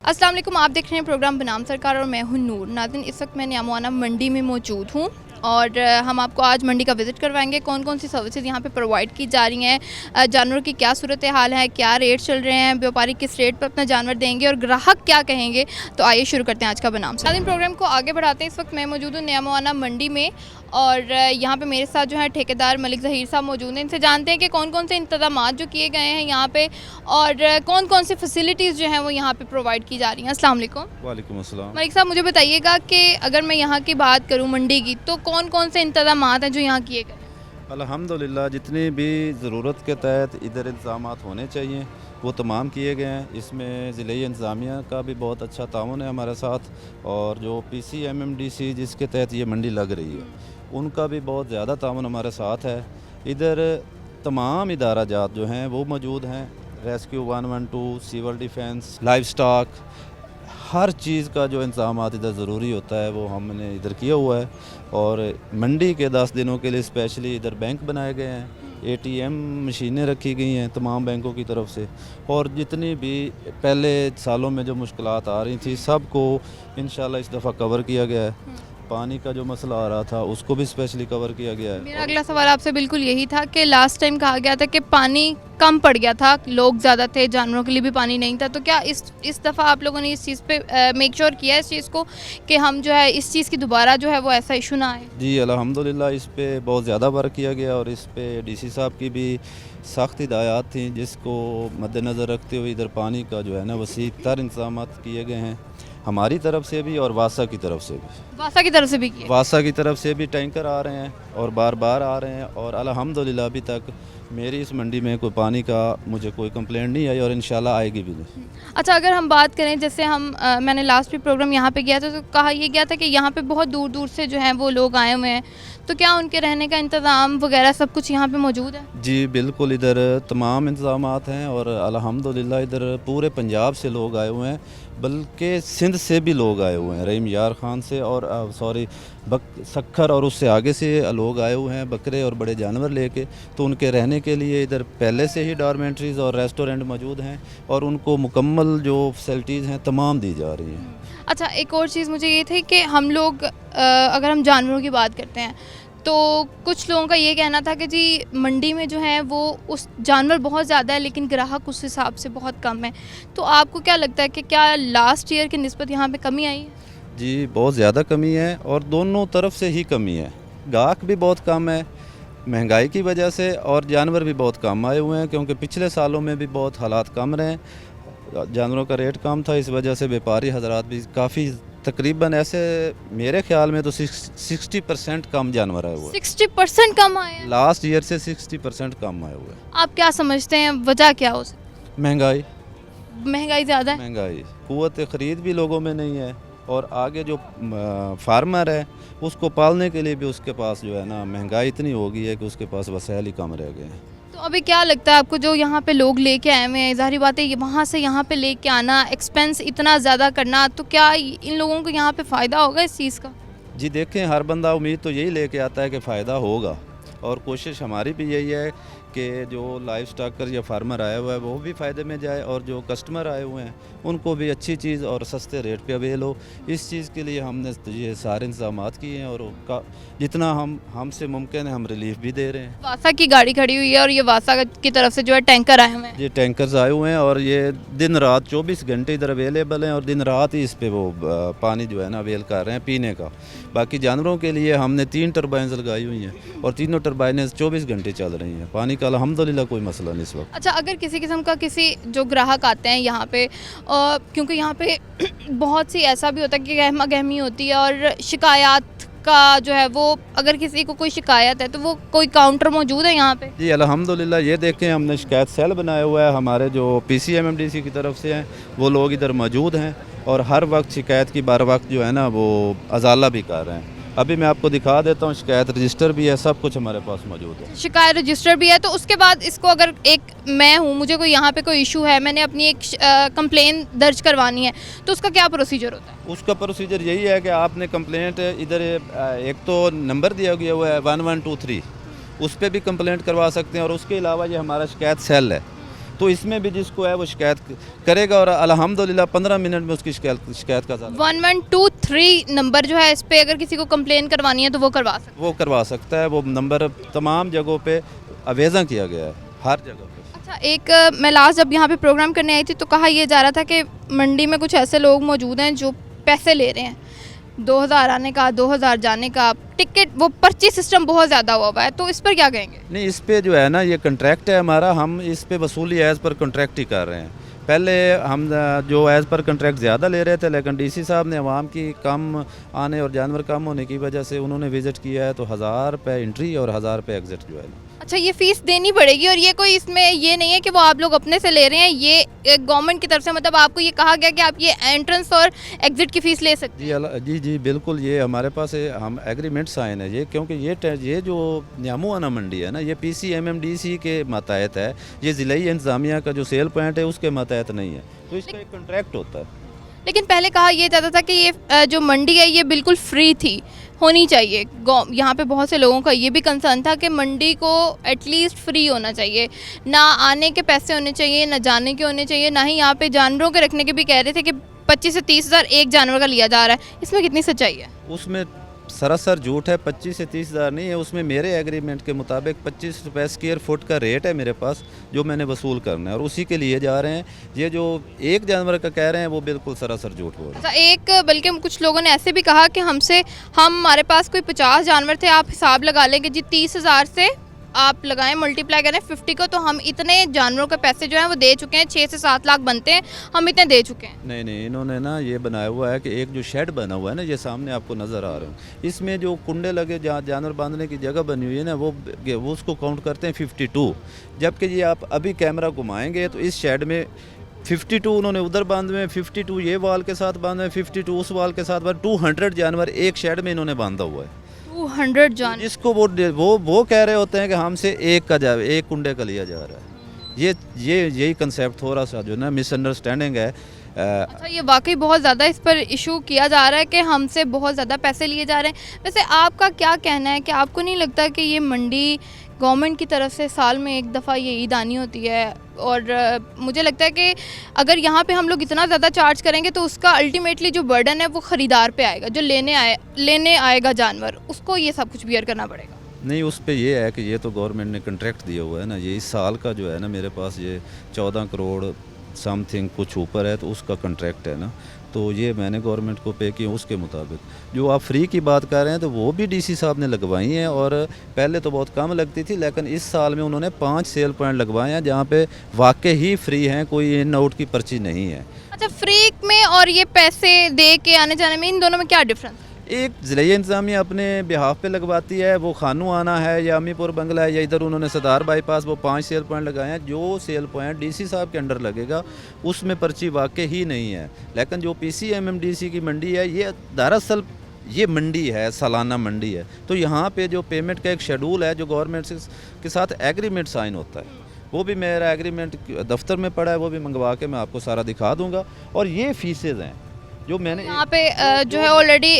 अस्सलाम वालेकुम, आप देख रहे हैं प्रोग्राम बनाम सरकार और मैं हूं नूर। नाज़रीन, इस वक्त मैं न्यामोआना मंडी में मौजूद हूं और हम आपको आज मंडी का विज़िट करवाएंगे। कौन कौन सी सर्विसेज यहाँ पे प्रोवाइड की जा रही हैं, जानवरों की क्या सूरत हाल है, क्या रेट चल रहे हैं, व्यापारी किस रेट पर अपना जानवर देंगे और ग्राहक क्या कहेंगे। तो आइए शुरू करते हैं आज का बनाम। नाज़रीन, प्रोग्राम को आगे बढ़ाते हैं। इस वक्त मैं मौजूद हूँ न्यामोआना मंडी में और यहाँ पे मेरे साथ जो है ठेकेदार मलिक ज़हीर साहब मौजूद हैं। इनसे जानते हैं कि कौन कौन से इंतज़ामात जो किए गए हैं यहाँ पे और कौन कौन सी फैसिलिटीज़ जो हैं वो यहाँ पे प्रोवाइड की जा रही हैं। अस्सलाम वालेकुम। वालेकुम अस्सलाम। मलिक साहब, मुझे बताइएगा कि अगर मैं यहाँ की बात करूँ मंडी की, तो कौन कौन से इंतज़ामात हैं जो यहाँ किए गए? अल्हम्दुलिल्लाह जितनी भी ज़रूरत के तहत इधर इंतज़ामात होने चाहिए वो तमाम किए गए हैं। इसमें ज़िले इंतज़ामिया का भी बहुत अच्छा ताउन है हमारे साथ, और जो PCMMDC जिसके तहत ये मंडी लग रही है उनका भी बहुत ज़्यादा ताउन हमारे साथ है। इधर तमाम इदारा जात जो हैं वो मौजूद हैं। Rescue 112, civil defence, live stock, हर चीज़ का जो इंतज़ाम इधर ज़रूरी होता है वो हमने इधर किया हुआ है। और मंडी के 10 दिनों के लिए स्पेशली इधर बैंक बनाए गए हैं, ATM मशीनें रखी गई हैं तमाम बैंकों की तरफ से। और जितनी भी पहले सालों में जो मुश्किलात आ रही थी सबको इंशाल्लाह इस दफ़ा कवर किया गया है। पानी का जो मसला आ रहा था उसको भी स्पेशली कवर किया गया है। मेरा अगला सवाल आपसे बिल्कुल यही था कि लास्ट टाइम कहा गया था कि पानी कम पड़ गया था, लोग ज़्यादा थे, जानवरों के लिए भी पानी नहीं था। तो क्या इस दफ़ा आप लोगों ने इस चीज़ पे मेक श्योर किया है इस चीज़ को कि हम जो है इस चीज़ की दोबारा जो है वो ऐसा इशू ना आए? जी अल्हम्दुलिल्लाह इस पे बहुत ज़्यादा वर्क किया गया और इस पे DC साहब की भी सख्त हिदायत थी, जिसको मद्देनज़र रखते हुए इधर पानी का जो है ना वसी तर इंतज़ाम किए गए हैं हमारी तरफ से भी और वासा की तरफ से भी। वासा की तरफ से भी किया? वासा की तरफ से भी टैंकर आ रहे हैं और बार बार आ रहे हैं, और अल्हम्दुलिल्लाह अभी तक मेरी इस मंडी में कोई पानी का मुझे कोई कंप्लेंट नहीं आई और इंशाल्लाह आएगी भी नहीं। अच्छा, अगर हम बात करें, जैसे मैंने लास्ट भी प्रोग्राम यहाँ पे किया था तो कहा यह गया था कि यहाँ पे बहुत दूर दूर से जो हैं वो लोग आए हुए हैं, तो क्या उनके रहने का इंतज़ाम वगैरह सब कुछ यहाँ पे मौजूद है? जी बिल्कुल, इधर तमाम इंतज़ामात हैं और अल्हम्दुलिल्लाह इधर पूरे पंजाब से लोग आए हुए हैं, बल्कि सिंध से भी लोग आए हुए हैं, रहीम यार ख़ान से और सखर और उससे आगे से लोग आए हुए हैं बकरे और बड़े जानवर लेके। तो उनके रहने के लिए इधर पहले से ही डॉर्मेंट्रीज़ और रेस्टोरेंट मौजूद हैं और उनको मुकम्मल जो फैसिलिटीज़ हैं तमाम दी जा रही हैं। अच्छा, एक और चीज़ मुझे ये थी कि हम लोग अगर हम जानवरों की बात करते हैं तो कुछ लोगों का ये कहना था कि जी मंडी में जो है वो उस जानवर बहुत ज़्यादा है लेकिन ग्राहक उस हिसाब से बहुत कम है। तो आपको क्या लगता है कि क्या लास्ट ईयर की निस्बत यहाँ पे कमी आई है? जी बहुत ज़्यादा कमी है और दोनों तरफ से ही कमी है। गाहक भी बहुत कम है महंगाई की वजह से, और जानवर भी बहुत कम आए हुए हैं क्योंकि पिछले सालों में भी बहुत हालात कम रहे, जानवरों का रेट कम था। इस वजह से व्यापारी हजरात भी काफ़ी तकरीबन ऐसे मेरे ख्याल में तो 60% कम जानवर आए हुए हैं। 60% कम आए हैं? लास्ट ईयर से 60% कम आए हुए हैं। आप क्या समझते हैं वजह क्या हो सकती? महंगाई ज़्यादा है? महंगाई, कुव्वत ख़रीद भी लोगों में नहीं है, और आगे जो फार्मर है उसको पालने के लिए भी उसके पास जो है ना महंगाई इतनी हो गई है कि उसके पास वसाइल ही कम रह गए हैं। तो अभी क्या लगता है आपको, जो यहाँ पे लोग लेके आए हुए हैं, ज़ाहिर बात है वहाँ से यहाँ पे लेके आना, एक्सपेंस इतना ज़्यादा करना, तो क्या इन लोगों को यहाँ पे फ़ायदा होगा इस चीज़ का? जी देखें, हर बंदा उम्मीद तो यही लेके आता है कि फ़ायदा होगा, और कोशिश हमारी भी यही है कि जो लाइव स्टॉकर या फार्मर आया हुआ है वो भी फ़ायदे में जाए और जो कस्टमर आए हुए हैं उनको भी अच्छी चीज़ और सस्ते रेट पे अवेल हो। इस चीज़ के लिए हमने ये सारे इंतजाम किए हैं और उनका जितना हमसे मुमकिन है हम रिलीफ भी दे रहे हैं। वासा की गाड़ी खड़ी हुई है और ये वासा की तरफ से जो है टैंकर आए हुए हैं? ये टैंकर्स आए हुए हैं और ये दिन रात 24 घंटे इधर अवेलेबल हैं, और दिन रात ही इस पे वो पानी जो है ना अवेल कर रहे हैं पीने का। बाकी जानवरों के लिए हमने 3 टरबाइन्स लगाई हुई हैं और तीनों टरबाइनें 24 घंटे चल रही हैं। पानी का अल्हम्दुलिल्लाह कोई मसला नहीं इस वक्त। अच्छा, अगर किसी किस्म का किसी जो ग्राहक आते हैं यहाँ पे, क्योंकि यहाँ पे बहुत सी ऐसा भी होता है कि गहमा गहमी होती है और शिकायत का जो है वो, अगर किसी को कोई शिकायत है तो वो कोई काउंटर मौजूद है यहाँ पे? जी अल्हम्दुलिल्लाह, ये देखें हमने शिकायत सेल बनाया हुआ है, हमारे जो PCMMDC की तरफ से हैं वो लोग इधर मौजूद हैं और हर वक्त शिकायत की बार वक्त जो है ना वो अजाला भी कर रहे हैं। अभी मैं आपको दिखा देता हूँ, शिकायत रजिस्टर भी है, सब कुछ हमारे पास मौजूद है। शिकायत रजिस्टर भी है, तो उसके बाद इसको अगर मैं हूँ, मुझे कोई यहाँ पे कोई इशू है, मैंने अपनी एक कंप्लेन दर्ज करवानी है, तो उसका क्या प्रोसीजर होता है? उसका प्रोसीजर यही है कि आपने कंप्लेंट इधर एक तो नंबर दिया गया हुआ है 1123, उस पर भी कंप्लेंट करवा सकते हैं, और उसके अलावा ये हमारा शिकायत सेल है, तो इसमें भी जिसको है वो शिकायत करेगा और अल्हम्दुलिल्लाह 15 मिनट में उसकी शिकायत का 1123 नंबर जो है, इस पे अगर किसी को कंप्लेन करवानी है तो वो करवा सकता है। वो नंबर तमाम जगहों पे अवेज़ा किया गया है, हर जगह पे। अच्छा, एक मैं लास्ट जब यहाँ पे प्रोग्राम करने आई थी तो कहा यह जा रहा था कि मंडी में कुछ ऐसे लोग मौजूद हैं जो पैसे ले रहे हैं, 2000 आने का, 2000 जाने का, टिकट वो पर्ची सिस्टम बहुत ज़्यादा हुआ है, तो इस पर क्या कहेंगे? नहीं, इस पे जो है ना, ये कॉन्ट्रैक्ट है हमारा, हम इस पे वसूली एज़ पर कॉन्ट्रैक्ट ही कर रहे हैं। पहले हम जो एज़ पर कॉन्ट्रैक्ट ज़्यादा ले रहे थे, लेकिन डीसी साहब ने अवाम की कम आने और जानवर कम होने की वजह से उन्होंने विज़िट किया है, तो 1000 रुपये एंट्री और 1000 रुपये एग्ज़िट जो है। अच्छा, ये फ़ीस देनी पड़ेगी और ये कोई इसमें ये नहीं है कि वो आप लोग अपने से ले रहे हैं, ये गवर्नमेंट की तरफ से, मतलब आपको ये कहा गया कि आप ये एंट्रेंस और एग्ज़िट की फ़ीस ले सकते हैं? जी बिल्कुल, ये हमारे पास हम एग्रीमेंट साइन है ये, क्योंकि ये जो न्यामुआना मंडी है ना, ये PCMMDC के मातहत है, ये ज़िलाई इंतज़ामिया का जो सेल पॉइंट है उसके मातहत नहीं है, तो इसका एक कॉन्ट्रैक्ट होता है। लेकिन पहले कहा यह जाता था कि ये जो मंडी है ये बिल्कुल फ्री थी, होनी चाहिए। यहाँ पे बहुत से लोगों का ये भी कंसर्न था कि मंडी को एटलीस्ट फ्री होना चाहिए, ना आने के पैसे होने चाहिए, ना जाने के होने चाहिए, ना ही यहाँ पे जानवरों के रखने के भी कह रहे थे कि 25 से 30 हज़ार एक जानवर का लिया जा रहा है। इसमें कितनी सच्चाई है? उसमें सरासर झूठ है, 25 से 30 हज़ार नहीं है। उसमें मेरे एग्रीमेंट के मुताबिक 25 रुपये स्क्वायर फुट का रेट है मेरे पास, जो मैंने वसूल करना है और उसी के लिए जा रहे हैं। ये जो एक जानवर का कह रहे हैं वो बिल्कुल सरासर झूठ बोल रहे हैं। अच्छा, एक बल्कि कुछ लोगों ने ऐसे भी कहा कि हमारे पास कोई 50 जानवर थे, आप हिसाब लगा लेंगे जी, 30 हज़ार से आप लगाएं, मल्टीप्लाई करें 50 को, तो हम इतने जानवरों के पैसे जो हैं वो दे चुके हैं, 6 से 7 लाख बनते हैं, हम इतने दे चुके हैं। नहीं, इन्होंने ना ये बनाया हुआ है कि एक जो शेड बना हुआ है ना, ये सामने आपको नज़र आ रहा है, इसमें जो कुंडे लगे, जहाँ जानवर बांधने की जगह बनी हुई है ना, वो उसको काउंट करते हैं 52। जबकि ये आप अभी कैमरा घुमाएंगे तो इस शेड में 52 उन्होंने उधर बांधे हैं, 52 ये वाल के साथ बांधे हैं, 52 उस वाल के साथ बांधे, 200 जानवर एक शेड में इन्होंने बांधा हुआ है। 200 जानवर, जिसको वो कह रहे होते हैं कि हमसे एक कुंडे का लिया जा रहा है। यही कंसेप्ट थोड़ा सा जो ना मिसअंडरस्टैंडिंग है। अच्छा, ये वाकई बहुत ज़्यादा इस पर इशू किया जा रहा है कि हमसे बहुत ज़्यादा पैसे लिए जा रहे हैं। वैसे आपका क्या कहना है कि आपको नहीं लगता कि ये मंडी गवर्नमेंट की तरफ से साल में एक दफ़ा ये ईद आनी होती है, और मुझे लगता है कि अगर यहाँ पे हम लोग इतना ज़्यादा चार्ज करेंगे तो उसका अल्टीमेटली जो बर्डन है वो ख़रीदार पे आएगा, जो लेने आएगा जानवर, उसको ये सब कुछ बियर करना पड़ेगा। नहीं, उस पे ये है कि ये तो गवर्नमेंट ने कॉन्ट्रैक्ट दिया हुआ है ना, ये इस साल का जो है ना, मेरे पास ये 14 करोड़ समथिंग कुछ ऊपर है, तो उसका कॉन्ट्रैक्ट है ना, तो ये मैंने गवर्नमेंट को पे किया उसके मुताबिक। जो आप फ्री की बात कर रहे हैं तो वो भी डीसी साहब ने लगवाई हैं, और पहले तो बहुत कम लगती थी, लेकिन इस साल में उन्होंने 5 सेल पॉइंट लगवाए हैं जहाँ पे वाकई ही फ्री हैं, कोई इन आउट की पर्ची नहीं है। अच्छा, फ्री में और ये पैसे दे के आने जाने में, इन दोनों में क्या डिफरेंस है? एक ज़िले इंतज़ामिया अपने बिहाफ पे लगवाती है, वो खानू आना है या अमीपुर बंगला है या इधर उन्होंने सदार बाईपास वो 5 सेल पॉइंट लगाए हैं। जो सेल पॉइंट डीसी साहब के अंडर लगेगा उसमें पर्ची वाकई ही नहीं है। लेकिन जो PCMMDC की मंडी है, ये दरअसल ये मंडी है, सालाना मंडी है, तो यहाँ पे जो पेमेंट का एक शेड्यूल है, जो गवर्नमेंट के साथ एग्रीमेंट साइन होता है, वो भी मेरा एग्रीमेंट दफ्तर में पड़ा है, वो भी मंगवा के मैं आपको सारा दिखा दूँगा। और ये फीसेज हैं जो मैंने यहाँ पे जो है ऑलरेडी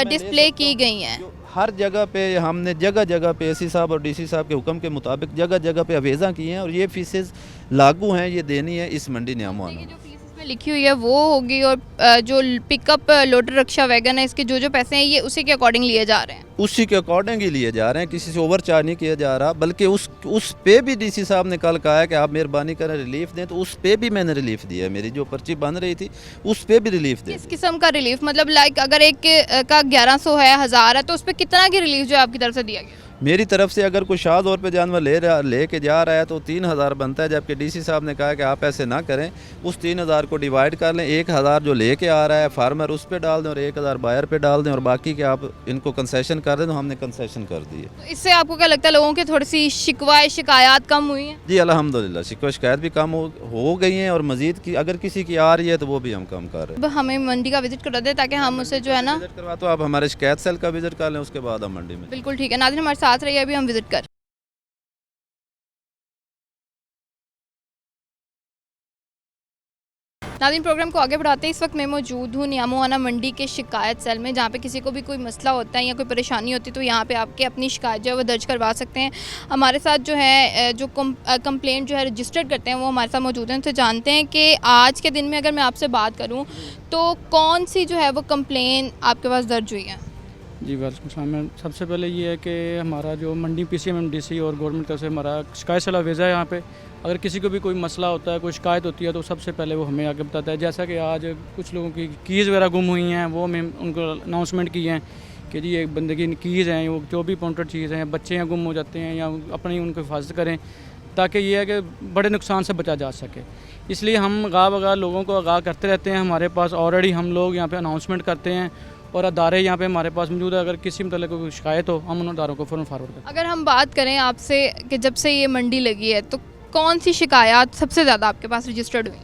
डिस्प्ले की गई हैं। हर जगह पे हमने जगह पे एसी साहब और डीसी साहब के हुक्म के मुताबिक जगह पे अवेज़ा किए हैं, और ये फीसेस लागू हैं, ये देनी है इस मंडी न्यामुआना में। जो फीस इसमें लिखी हुई है वो होगी, और जो पिकअप लोडर रिक्शा वैगन है, इसके जो पैसे हैं ये उसी के अकॉर्डिंग लिए जा रहे हैं, उसी के अकॉर्डिंग ही लिए जा रहे हैं, किसी से ओवर चार्ज नहीं किया जा रहा। बल्कि उस पे भी डीसी साहब ने कल कहा है कि आप मेहरबानी करें रिलीफ दें, तो उस पे भी मैंने रिलीफ दिया है। मेरी जो पर्ची बन रही थी उस पे भी रिलीफ दे। किस किस्म का रिलीफ, मतलब लाइक अगर एक का 1100 है, 1000 है, तो उस पर कितना की रिलीफ जो है आपकी तरफ से दिया गया? मेरी तरफ से अगर कोई शाह तौर पे जानवर ले के जा रहा है तो 3000 बनता है, जबकि डीसी साहब ने कहा कि आप ऐसे ना करें, उस 3000 को डिवाइड कर लें, 1000 जो लेके आ रहा है फार्मर उस पे डाल दें और 1000 बायर पे डाल दें, और बाकी के आप इनको कंसेशन कर दें, तो हमने कंसेशन कर दी है। तो इससे आपको क्या लगता है, लोगों की थोड़ी सी शिकायत कम हुई है? जी अल्हम्दुलिल्लाह, शिकायत भी कम हो गई हैं, और मज़ीद की अगर किसी की आ रही है तो वो भी हम कम कर रहे हैं। अब हमें मंडी का विजिट करा दे ताकि हम उसे जो है ना, विजिट करवा, तो आप हमारे शिकायत सेल का विजिट कर लें, उसके बाद हम मंडी में। बिल्कुल ठीक है। नाज़रीन हमारे साथ रहिए, अभी हम विजिट कर। नाज़रीन, प्रोग्राम को आगे बढ़ाते हैं। इस वक्त मैं मौजूद हूँ नियामोआना मंडी के शिकायत सेल में, जहाँ पे किसी को भी कोई मसला होता है या कोई परेशानी होती है तो यहाँ पे आपके अपनी शिकायत जो है वो दर्ज करवा सकते हैं। हमारे साथ जो है जो कंप्लेंट जो है रजिस्टर्ड करते हैं वो हमारे साथ मौजूद हैं। उनसे जानते हैं कि आज के दिन में अगर मैं आपसे बात करूँ तो कौन सी जो है वो कंप्लेन आपके पास दर्ज हुई है? जी वालेकुम सलाम। सबसे पहले ये है कि हमारा जो मंडी PCMMDC और गवर्नमेंट तरफ से हमारा शिकायत सेल अवेज़ा है। यहाँ पे अगर किसी को भी कोई मसला होता है, कोई शिकायत होती है तो सबसे पहले वो हमें आगे बताता है। जैसा कि आज कुछ लोगों की कीज़ वगैरह गुम हुई हैं, वो हमें उनको अनाउंसमेंट की हैं कि जी एक बंदे की कीज़ हैं, वो जो भी पॉइंटेड चीज़ हैं, बच्चे हैं गुम हो जाते हैं या अपनी उनको हिफाजत करें, ताकि ये है कि बड़े नुकसान से बचा जा सके। इसलिए हम गाह लोगों को आगाह करते रहते हैं। हमारे पास ऑलरेडी हम लोग यहाँ पे अनाउंसमेंट करते हैं और अदारे यहाँ पे हमारे पास मौजूद है। अगर किसी मतलब कोई शिकायत हो हम उन अदारों को फ़ौरन फॉरवर्ड करते हैं। अगर हम बात करें आपसे कि जब से ये मंडी लगी है तो कौन सी शिकायत सबसे ज़्यादा आपके पास रजिस्टर्ड हुई है?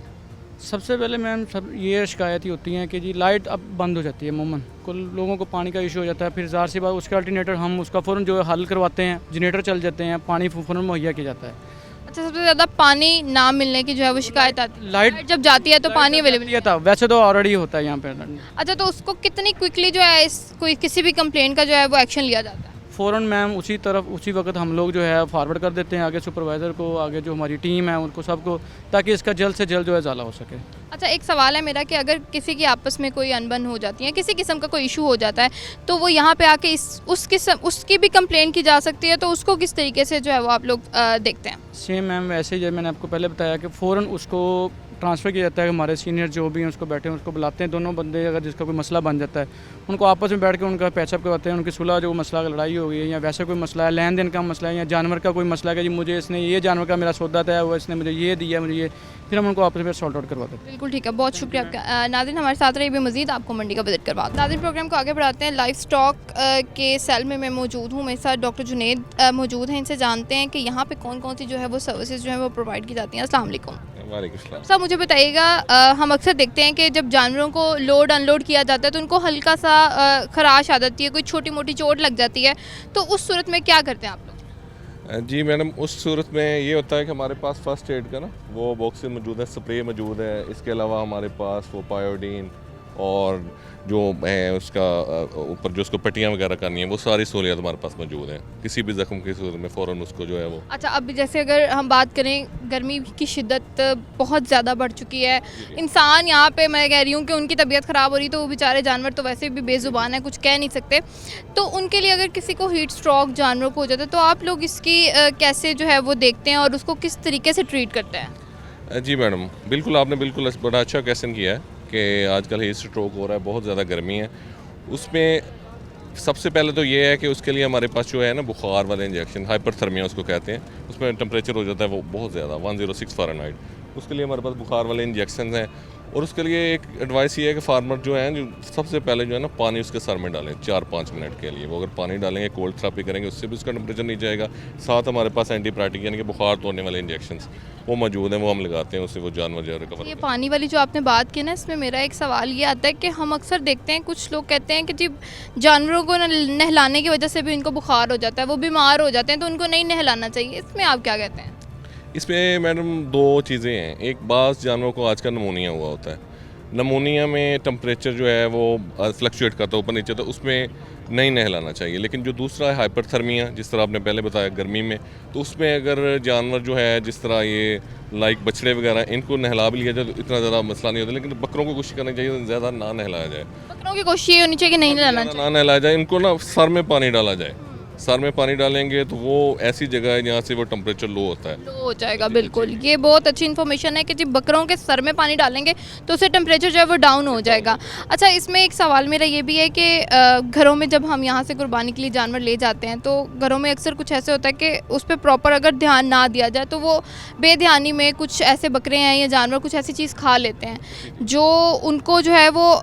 सबसे पहले मैम सब ये शिकायत ही होती हैं कि जी लाइट अब बंद हो जाती है अमूमन, कुल लोगों को पानी का इशू हो जाता है। फिर ज़ाहिर सी बात उसका अल्टरनेटर हम उसका फ़ौरन जो है हल करवाते हैं, जनरेटर चल जाते हैं, पानी फ़ौरन मुहैया किया जाता है। अच्छा, सबसे ज़्यादा पानी ना मिलने की जो है वो शिकायत आती है। लाइट जब जाती है तो पानी अवेलेबल ये था, वैसे तो ऑलरेडी होता है यहाँ पे। अच्छा, तो उसको कितनी क्विकली जो है कोई किसी भी कंप्लेंट का जो है वो एक्शन लिया जाता है? फ़ौरन मैम उसी वक्त हम लोग जो है फॉरवर्ड कर देते हैं आगे सुपरवाइज़र को, आगे जो हमारी टीम है उनको सबको, ताकि इसका जल्द से जल्द जो है इजाला हो सके। अच्छा, एक सवाल है मेरा कि अगर किसी की आपस में कोई अनबन हो जाती है, किसी किस्म का कोई इशू हो जाता है तो वो यहाँ पे आके उसकी भी कंप्लेंट की जा सकती है, तो उसको किस तरीके से जो है वो आप लोग देखते हैं? सेम मैम वैसे ही जब मैंने आपको पहले बताया कि फ़ौरन उसको ट्रांसफ़र किया जाता है। हमारे सीनियर जो भी हैं उसको बैठे हैं, उसको बुलाते हैं। दोनों बंदे अगर जिसका कोई मसला बन जाता है उनको आपस में बैठ के उनका पैचअप करवाते हैं, उनकी सुलह जो मसला लड़ाई हो गई है या वैसे कोई मसला है, लेन देन का मसला है या जानवर का कोई मसला है कि जी मुझे इसने ये जानवर का मेरा सौदा था, वो इसने मुझे ये दिया, मुझे ये, फिर हम उनको आपस में सॉल्ट आउट करवाते हैं। बिल्कुल ठीक है, बहुत शुक्रिया आपका। नाज़रीन, हमारे साथ रही भी मज़ीद आपको मंडी का विजिट करवा। नाज़रीन, प्रोग्राम को आगे बढ़ाते हैं। लाइफ स्टॉक के सेल में मैं मौजूद हूँ, मेरे साथ डॉक्टर जुनेद मौजूद हैं। इनसे जानते हैं कि यहाँ पे कौन कौन सी जो है वो सर्विसेज जो है वो प्रोवाइड की जाती हैं। अस्सलाम वालेकुम। वालेकुम। साहब, मुझे बताइएगा, हम अक्सर देखते हैं कि जब जानवरों को लोड अनलोड किया जाता है तो उनको हल्का सा खराश आ जाती है, कोई छोटी मोटी चोट लग जाती है, तो उस सूरत में क्या करते हैं आप लोग? जी मैडम, उस सूरत में ये होता है कि हमारे पास फ़र्स्ट एड का ना वो बॉक्स मौजूद है, स्प्रे मौजूद है। इसके अलावा हमारे पास वो पायोडीन और जो है उसका ऊपर जो उसको पट्टियाँ वगैरह करनी है, वो सारी सहूलियत हमारे पास मौजूद हैं। किसी भी ज़ख्म की सूरत में फ़ौरन उसको जो है वो। अच्छा, अब जैसे अगर हम बात करें, गर्मी की शिद्दत बहुत ज़्यादा बढ़ चुकी है, इंसान यहाँ पे मैं कह रही हूँ कि उनकी तबीयत ख़राब हो रही, तो वो बेचारे जानवर तो वैसे भी बेज़ुबान है, कुछ कह नहीं सकते, तो उनके लिए अगर किसी को हीट स्ट्रोक जानवरों को हो जाता है तो आप लोग इसकी कैसे जो है वो देखते हैं और उसको किस तरीके से ट्रीट करते हैं? जी मैडम, बिल्कुल आपने बिल्कुल बड़ा अच्छा क्वेश्चन किया है कि आजकल हीट स्ट्रोक हो रहा है, बहुत ज़्यादा गर्मी है। उसमें सबसे पहले तो ये है कि उसके लिए हमारे पास जो है ना बुखार वाले इंजेक्शन, हाइपरथर्मिया उसको कहते हैं, उसमें टेम्परेचर हो जाता है वो बहुत ज़्यादा 106 फ़ारेनहाइट, उसके लिए हमारे पास बुखार वाले इंजेक्शन हैं। और उसके लिए एक एडवाइस ये है कि फार्मर जो है जो सबसे पहले जो है ना पानी उसके सर में डालें 4-5 मिनट के लिए। वो अगर पानी डालेंगे, कोल्ड थेरेपी करेंगे, उससे भी उसका टेम्परेचर नहीं जाएगा। साथ हमारे पास एंटीबायोटिक यानी कि बुखार तोड़ने वाले इंजेक्शंस वो मौजूद हैं, वो हम लगाते हैं, उससे वो जानवर जो है रिकवर। ये पानी वाली जो आपने बात की ना, इसमें मेरा एक सवाल ये आता है कि हम अक्सर देखते हैं कुछ लोग कहते हैं कि जी जानवरों को नहलाने की वजह से भी इनको बुखार हो जाता है, वो बीमार हो जाते हैं, तो उनको नहीं नहलाना चाहिए। इसमें आप क्या कहते हैं? इसमें मैडम दो चीज़ें हैं। एक बात, जानवरों को आजकल नमोनिया हुआ होता है, नमोनिया में टेम्परेचर जो है वो फ्लक्चुएट करता है ऊपर नीचे, तो उसमें नहीं नहलाना चाहिए। लेकिन जो दूसरा है हाइपरथर्मिया, जिस तरह आपने पहले बताया गर्मी में, तो उसमें अगर जानवर जो है जिस तरह ये लाइक बछड़े वगैरह, इनको नहला भी लिया जाए तो इतना ज़्यादा मसला नहीं होता। लेकिन बकरों को कोशिश करनी चाहिए ज़्यादा ना नहलाया जाए। बकरों की कोशिश ये होनी चाहिए कि नहीं नहलाना चाहिए, ना नहलाया जाए, इनको ना सर में पानी डाला जाए। सर में पानी डालेंगे तो वो ऐसी जगह है जहाँ से वो टेम्परेचर लो होता है, लो हो जाएगा। बिल्कुल, ये बहुत अच्छी इन्फॉर्मेशन है कि जी बकरों के सर में पानी डालेंगे तो उससे टेम्परेचर जो है वो डाउन हो जाएगा। अच्छा, इसमें एक सवाल मेरा ये भी है कि घरों में जब हम यहाँ से कुर्बानी के लिए जानवर ले जाते हैं तो घरों में अक्सर कुछ ऐसे होता है कि उस पर प्रॉपर अगर ध्यान ना दिया जाए तो वो बेध्यानी में कुछ ऐसे बकरे हैं या जानवर कुछ ऐसी चीज़ खा लेते हैं जो उनको जो है वो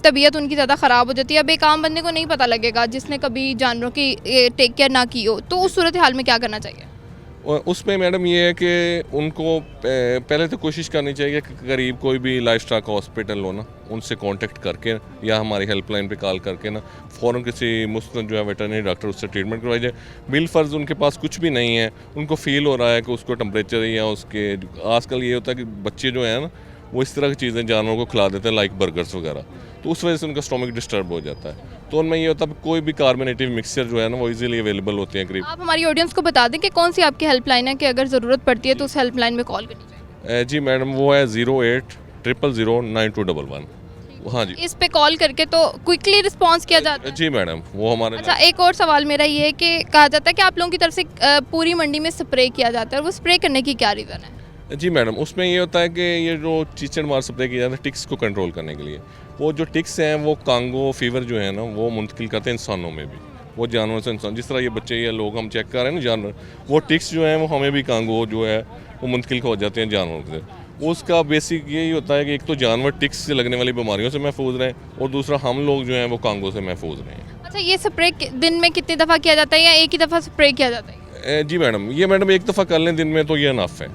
तबीयत उनकी ज़्यादा ख़राब हो जाती है। अब एक आम बंदे को नहीं पता लगेगा जिसने कभी जानवरों की टेक केयर ना की हो, तो उस सूरत हाल में क्या करना चाहिए? उसमें मैडम ये है कि उनको पहले तो कोशिश करनी चाहिए कि करीब कोई भी लाइफ स्टॉक हॉस्पिटल हो ना, उनसे कांटेक्ट करके या हमारी हेल्पलाइन पे कॉल करके ना फ़ौरन किसी मुस्तैद जो है वेटरनरी डॉक्टर उससे ट्रीटमेंट करवाई जाए। बिल फ़र्ज़ उनके पास कुछ भी नहीं है, उनको फ़ील हो रहा है कि उसको टेम्परेचर या उसके, आजकल ये होता है कि बच्चे जो हैं ना वो इस तरह की चीज़ें जानवरों को खिला देते हैं, लाइक बर्गर्स वगैरह, तो उस वजह से उनका स्टोमक डिस्टर्ब हो जाता है। तो उनमें ये होता है कोई भी कार्बोनेटिव मिक्सचर जो है ना वो इजीली अवेलेबल होते हैं करीब। आप हमारी ऑडियंस को बता दें कि कौन सी आपकी हेल्पलाइन है कि अगर ज़रूरत पड़ती है तो उस हेल्पलाइन में कॉल करनी चाहिए। जी मैडम, वो है 0800092211। हाँ जी, इस पे कॉल करके तो क्विकली रिस्पांस किया जाता है। जी मैडम, वो हमारे अच्छा, एक और सवाल मेरा ये है कि कहा जाता है कि आप लोगों की तरफ से पूरी मंडी में स्प्रे किया जाता है, और वो स्प्रे करने की क्या रीज़न है? जी मैडम, उसमें ये होता है कि ये जो चीचड़ मार स्प्रे किया जाता है टिक्स को कंट्रोल करने के लिए। वो जो टिक्स हैं वो कांगो फीवर जो है ना वो मुंतकिल करते हैं इंसानों में भी, वो जानवर से इंसान, जिस तरह ये बच्चे या लोग हम चेक कर रहे हैं ना जानवर, वो टिक्स जो हैं वो हमें भी कांगो जो है वो मुंतकिल हो जाते हैं जानवरों से। उसका बेसिक यही होता है कि एक तो जानवर टिक्स से लगने वाली बीमारियों से महफूज रहें, और दूसरा हम लोग जो हैं वो कांगो से महफूज रहें। अच्छा, ये स्प्रे दिन में कितनी दफ़ा किया जाता है या एक ही दफ़ा स्प्रे किया जाता है? जी मैडम, ये मैडम एक दफ़ा कर लें दिन में तो ये अनफ है।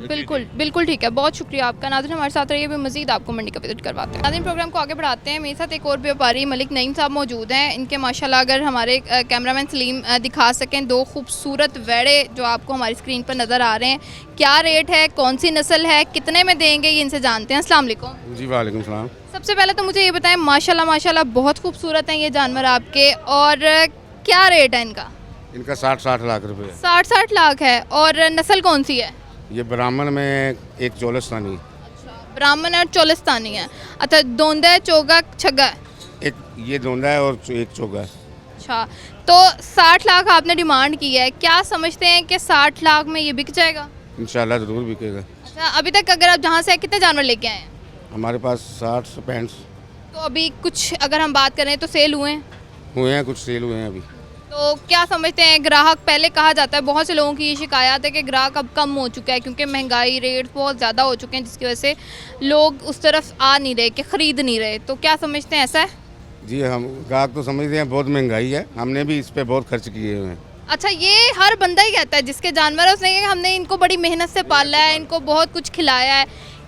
बिल्कुल बिल्कुल ठीक है, बहुत शुक्रिया आपका। नाज़रीन, हमारे साथ रहिए, भी मज़ीद आपको मंडी का विजिट करवाते हैं। नाज़रीन, प्रोग्राम को आगे बढ़ाते हैं। मेरे साथ एक और व्यापारी मलिक नईम साहब मौजूद हैं। इनके माशाल्लाह अगर हमारे कैमरामैन सलीम दिखा सकें, दो खूबसूरत वेड़े जो आपको हमारी स्क्रीन पर नज़र आ रहे हैं, क्या रेट है, कौन सी नस्ल है, कितने में देंगे, ये इनसे जानते हैं। अस्सलाम वालेकुम। जी वालेकुम सलाम। सबसे पहले तो मुझे ये बताएं, माशाल्लाह माशाल्लाह बहुत खूबसूरत हैं ये जानवर आपके, और क्या रेट है इनका? इनका 60 लाख रुपए है। 60 लाख है। और नस्ल कौन सी है? ये ब्राह्मण में एक चोलस्तानी, ब्राह्मण और चोलिस्तानी है। अच्छा, दोंदा है, चोगा, छग्गा है? एक ये दोंदा है और एक चोगा है। अच्छा, तो 60 लाख आपने डिमांड की है, क्या समझते हैं कि 60 लाख में ये बिक जाएगा? इंशाल्लाह ज़रूर बिकेगा। अच्छा, अभी तक अगर आप जहाँ से आए, कितने जानवर लेके आए हैं? हमारे पास 60 से 65 तो अभी कुछ अगर हम बात करें तो सेल हुए हैं? हुए हैं, कुछ सेल हुए हैं अभी। तो क्या समझते हैं ग्राहक, पहले कहा जाता है, बहुत से लोगों की ये शिकायत है कि ग्राहक अब कम हो चुका है क्योंकि महंगाई रेट बहुत ज़्यादा हो चुके हैं, जिसकी वजह से लोग उस तरफ आ नहीं रहे कि ख़रीद नहीं रहे, तो क्या समझते हैं, ऐसा है? जी हम ग्राहक तो समझते हैं बहुत महंगाई है, हमने भी इस पे बहुत खर्च किए हुए हैं। अच्छा, ये हर बंदा ही कहता है जिसके जानवर है, उसने कहा कि हमने इनको बड़ी मेहनत से पाला है, इनको बहुत कुछ खिलाया है।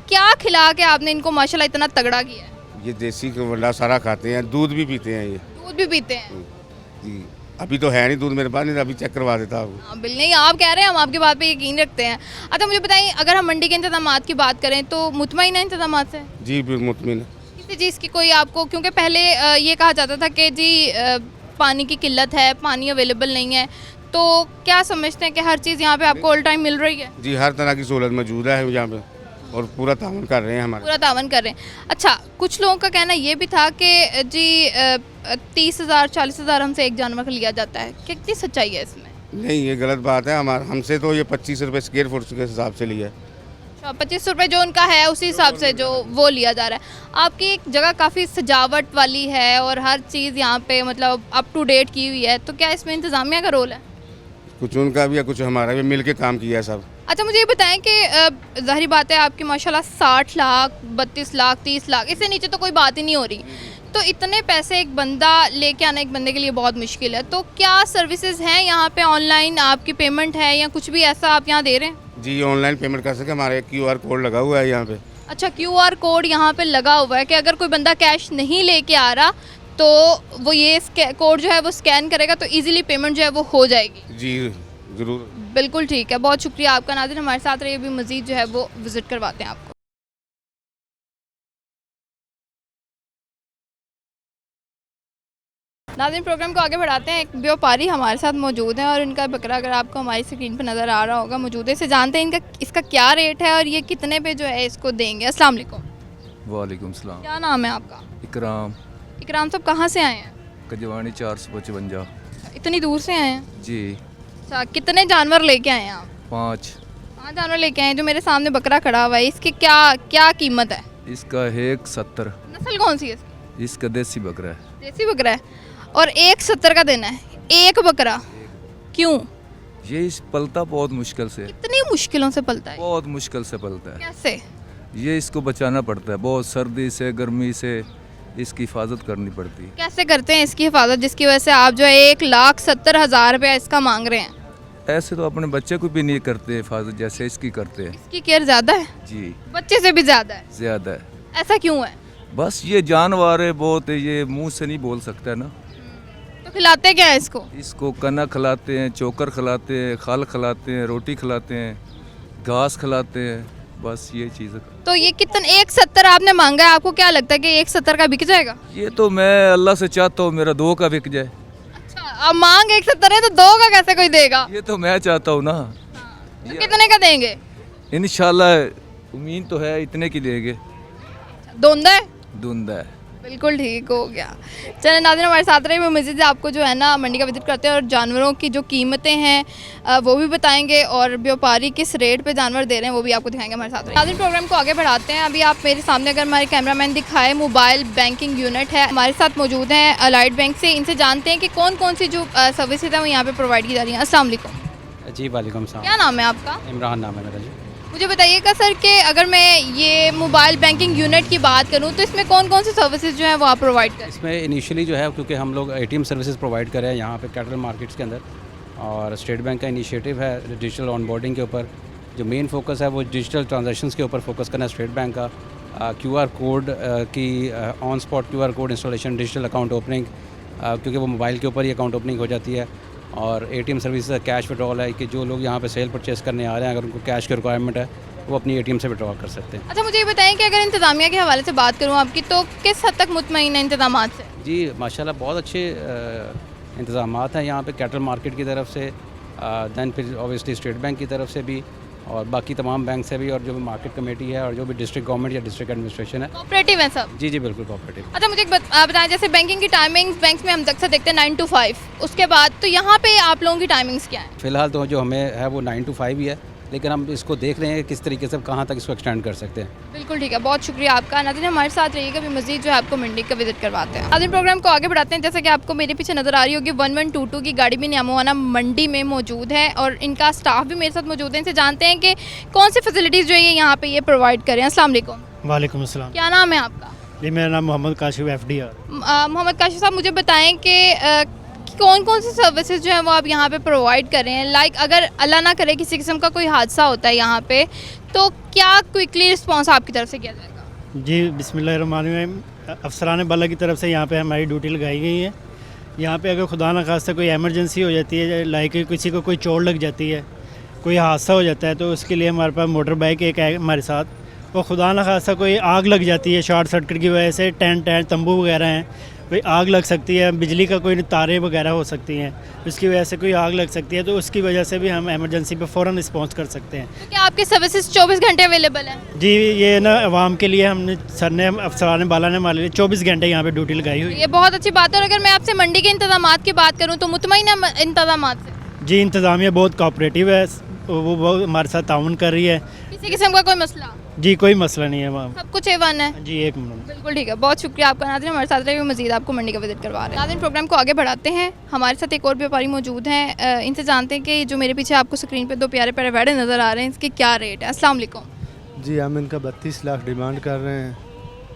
क्या खिला के आपने इनको माशाल्लाह इतना तगड़ा किया है? ये देसी का वल्ला सारा खाते हैं, दूध भी पीते हैं ये। दूध भी पीते हैं? जी अभी तो है नहीं दूध मेरे पास, नहीं तो अभी चेक करवा देता आपको। हाँ, बिल्कुल नहीं, आप कह रहे हैं, हम आपकी बात पे यकीन रखते हैं। अच्छा, मुझे बताइए, अगर हम मंडी के इंतजामात की बात करें तो मुतमईन है इंतजामात से? जी मुतमिन। किसी चीज़ की कोई आपको, क्योंकि पहले ये कहा जाता था कि जी पानी की किल्लत है, पानी अवेलेबल नहीं है, तो क्या समझते हैं कि हर चीज़ यहाँ पे आपको ऑल टाइम मिल रही है? जी हर तरह की सहूलत मौजूद है यहाँ पे, और पूरा तावन कर रहे हैं हमारे। पूरा तावन कर रहे हैं। अच्छा, कुछ लोगों का कहना ये भी था कि जी 30,000 40,000 हमसे एक जानवर का लिया जाता है, कितनी सच्चाई है इसमें? नहीं ये गलत बात है, हमारे हमसे तो ये 25 रुपये स्क्वायर फुट के हिसाब से लिया है। 25 रुपये जो उनका है उसी हिसाब से जो वो लिया जा रहा है। आपकी एक जगह काफ़ी सजावट वाली है और हर चीज़ यहाँ पे मतलब अप टू डेट की हुई है, तो क्या इसमें इंतज़ामिया का रोल है? कुछ उनका भी है, कुछ हमारा भी, मिल के काम किया है सब। अच्छा, मुझे ये बताएं कि ज़ाहिर बात है आपकी माशाल्लाह 60 लाख 32 लाख 30 लाख, इससे नीचे तो कोई बात ही नहीं हो रही, तो इतने पैसे एक बंदा लेके आना एक बंदे के लिए बहुत मुश्किल है, तो क्या सर्विसेज हैं यहाँ पे, ऑनलाइन आपकी पेमेंट है या कुछ भी ऐसा आप यहाँ दे रहे हैं? जी ऑनलाइन पेमेंट कर सके, हमारे QR कोड लगा हुआ है यहाँ पे। अच्छा, QR कोड यहाँ पे लगा हुआ है कि अगर कोई बंदा कैश नहीं लेके आ रहा तो वो ये कोड जो है वो स्कैन करेगा तो इजीली पेमेंट जो है वो हो जाएगी। जी ज़रूर। बिल्कुल ठीक है, बहुत शुक्रिया आपका। नाज़रीन, हमारे साथ रहिए, भी मज़ीद जो है वो विज़िट करवाते हैं आपको। नाज़रीन, प्रोग्राम को आगे बढ़ाते हैं। एक व्यापारी हमारे साथ मौजूद हैं और इनका बकरा अगर आपको हमारी स्क्रीन पर नज़र आ रहा होगा मौजूद है, इसे जानते हैं इसका क्या रेट है और ये कितने पे जो है इसको देंगे। अस्सलाम वालेकुम। वालेकुम सलाम। क्या नाम है आपका? इकराम। इकराम साहब, कहाँ से आए हैं? कजवानी 455। इतनी दूर से आए हैं? जी। अच्छा, कितने जानवर लेके आए हैं आप? 5 जानवर लेके आए हैं। जो मेरे सामने बकरा खड़ा हुआ है, इसकी क्या क्या कीमत है? इसका है 170। नस्ल कौन सी है इसकी? इसका देसी बकरा है। देसी बकरा है और 170 का देना है एक बकरा, क्यों? ये इस पलता बहुत मुश्किल से, कितनी मुश्किलों से पलता है? बहुत मुश्किल से पलता है। कैसे? ये इसको बचाना पड़ता है, बहुत सर्दी से गर्मी से इसकी हिफाजत करनी पड़ती है। कैसे करते हैं इसकी हिफाजत जिसकी वजह से आप जो है 1,70,000 रुपया इसका मांग रहे हैं? ऐसे तो अपने बच्चे को भी नहीं करते हिफाजत जैसे इसकी करते हैं। इसकी केयर ज़्यादा है? जी बच्चे से भी ज़्यादा है? ज़्यादा है। ऐसा क्यों है? बस ये जानवर है बहुत, ये मुंह से नहीं बोल सकता है ना। तो खिलाते क्या है इसको? इसको कना खिलाते हैं, चोकर खिलाते हैं, खल खिलाते हैं, रोटी खिलाते हैं, घास खिलाते हैं, बस ये चीज़ है। तो ये कितना 1,70 आपने मांगा है, आपको क्या लगता है कि 1,70 का बिक जाएगा? ये तो मैं अल्लाह से चाहता हूँ मेरा 2 का बिक जाए। अच्छा, अब मांग 1,70 है तो 2 का कैसे कोई देगा? ये तो मैं चाहता हूँ ना। तो कितने का देंगे? इंशाल्लाह उम्मीद तो है इतने की देंगे। धुंध है? धुंध है। बिल्कुल ठीक हो गया। चलिए नाज़रीन, हमारे साथ रहे, मैं मज़ीद आपको जो है ना मंडी का विजिट करते हैं और जानवरों की जो कीमतें हैं वो भी बताएंगे और व्यापारी किस रेट पे जानवर दे रहे हैं वो भी आपको दिखाएंगे। हमारे साथ रहे। नाज़रीन, प्रोग्राम को आगे बढ़ाते हैं। अभी आप मेरे सामने अगर हमारे कैमरामैन दिखाए, मोबाइल बैंकिंग यूनिट है हमारे साथ मौजूद हैं अलाइड बैंक से। इनसे जानते हैं कि कौन कौन सी जो सर्विसेज हैं वो यहाँ पर प्रोवाइड की जा रही हैं। अस्सलाम वालेकुम। जी वालेकुम सलाम। क्या नाम है आपका? इमरान नाम है मेरा जी। मुझे बताइएगा सर कि अगर मैं ये मोबाइल बैंकिंग यूनिट की बात करूं तो इसमें कौन कौन सी सर्विसेज जो हैं वो आप प्रोवाइड करें? इसमें इनिशियली जो है, क्योंकि हम लोग एटीएम सर्विसेज प्रोवाइड कर रहे हैं यहाँ पे कैटल मार्केट्स के अंदर, और स्टेट बैंक का इनिशिएटिव है डिजिटल ऑनबोर्डिंग के ऊपर। जो मेन फोकस है वो डिजिटल ट्रांजैक्शंस के ऊपर फोकस करना है स्टेट बैंक का। QR कोड की on spot QR code installation, digital account opening, क्योंकि वो मोबाइल के ऊपर ही अकाउंट ओपनिंग हो जाती है। और ATM सर्विस कैश विड्रॉल है कि जो लोग यहाँ पे सेल परचेस करने आ रहे हैं, अगर उनको कैश की रिक्वायरमेंट है वो अपनी ATM से विड्रॉल कर सकते हैं। अच्छा, मुझे ये बताएं कि अगर इंतज़ामिया के हवाले से बात करूं आपकी, तो किस हद तक मुतमईन है इंतजामात से? जी माशाल्लाह बहुत अच्छे इंतज़ामात हैं यहाँ पे कैटल मार्केट की तरफ से, दैन फिर ऑब्वियसली स्टेट बैंक की तरफ से भी, और बाकी तमाम बैंक से भी, और जो भी मार्केट कमेटी है और जो भी डिस्ट्रिक्ट गवर्नमेंट या डिस्ट्रिक्ट एडमिनिस्ट्रेशन है। कोऑपरेटिव है सब? जी बिल्कुल कोऑपरेटिव। अच्छा, मुझे बताएं, जैसे बैंकिंग की टाइमिंग्स बैंक्स में हम अक्सर देखते हैं 9 to 5, उसके बाद तो यहाँ पे आप लोगों की टाइमिंग्स क्या है? फ़िलहाल तो जो हमें है वो 9 to 5 ही है, लेकिन हम इसको देख रहे हैं कि किस तरीके से कहाँ तक इसको एक्सटेंड कर सकते हैं। बिल्कुल ठीक है, बहुत शुक्रिया आपका। नाज़रीन, हमारे साथ रहिएगा, भी मज़ीद जो है आपको मंडी का विजिट करवाते हैं। नाज़रीन, प्रोग्राम को आगे बढ़ाते हैं। जैसे कि आपको मेरे पीछे नज़र आ रही होगी 1122 की गाड़ी भी न्यामोवाना मंडी में मौजूद है और इनका स्टाफ भी मेरे साथ मौजूद है। इनसे जानते हैं कि कौन सी फैसिलिटीज़ जो है यहाँ पे ये प्रोवाइड करें। अस्सलाम वालेकुम। वालेकुम अस्सलाम। क्या नाम है आपका? जी मेरा नाम मोहम्मद काशिफ FDR। मोहम्मद काशिफ साहब, मुझे बताएं कि कौन कौन सी सर्विसेज जो है वो आप यहाँ पे प्रोवाइड कर रहे हैं। लाइक अगर अल्लाह ना करे किसी किस्म का कोई हादसा होता है यहाँ पे, तो क्या क्विकली रिस्पांस आपकी तरफ से किया जाएगा? जी बिस्मिल्लाहिर्रहमानिर्रहीम। अफसरान बाला की तरफ से यहाँ पे हमारी ड्यूटी लगाई गई है। यहाँ पे अगर खुदा न खास्ता कोई एमरजेंसी हो जाती है, लाइक किसी को कोई चोट लग जाती है, कोई हादसा हो जाता है, तो उसके लिए हमारे पास मोटर बाइक एक है हमारे साथ। और खुदा न खास्ता कोई आग लग जाती है शॉर्ट सर्किट की वजह से, टेंट तंबू वगैरह हैं, कोई आग लग सकती है, बिजली का कोई तारें वगैरह हो सकती हैं, उसकी वजह से कोई आग लग सकती है, तो उसकी वजह से भी हम एमरजेंसी पे फ़ौरन रिस्पॉन्स कर सकते हैं। तो क्या आपकी सर्विसेज 24 घंटे अवेलेबल है? जी ये ना अवाम के लिए हमने सर ने अफसरान बाला ने हमारे लिए 24 घंटे यहाँ पे ड्यूटी लगाई हुई है। ये बहुत अच्छी बात है। और अगर मैं आपसे मंडी के इंतजामात की बात करूँ तो मुतमईन है इंतजामात से? जी इंतज़ामिया बहुत कोऑपरेटिव है, वो बहुत हमारे साथ ताउन कर रही है। किसी किस्म का कोई मसला? जी कोई मसला नहीं है वहाँ। सब कुछ A1 है? जी एक मिनट। बिल्कुल ठीक है, बहुत शुक्रिया आपका। नाज़रीन, हमारे साथ रहिए, मज़ीद आपको मंडी का विजिट करवा रहे हैं। नाज़रीन, प्रोग्राम को आगे बढ़ाते हैं। हमारे साथ एक और व्यापारी मौजूद हैं। इनसे जानते हैं कि जो मेरे पीछे आपको स्क्रीन पे 2 प्यारे प्यारे वेड़े नज़र आ रहे हैं, इसके क्या रेट है? अस्सलाम वालेकुम। जी हम इनका 32 लाख डिमांड कर रहे हैं।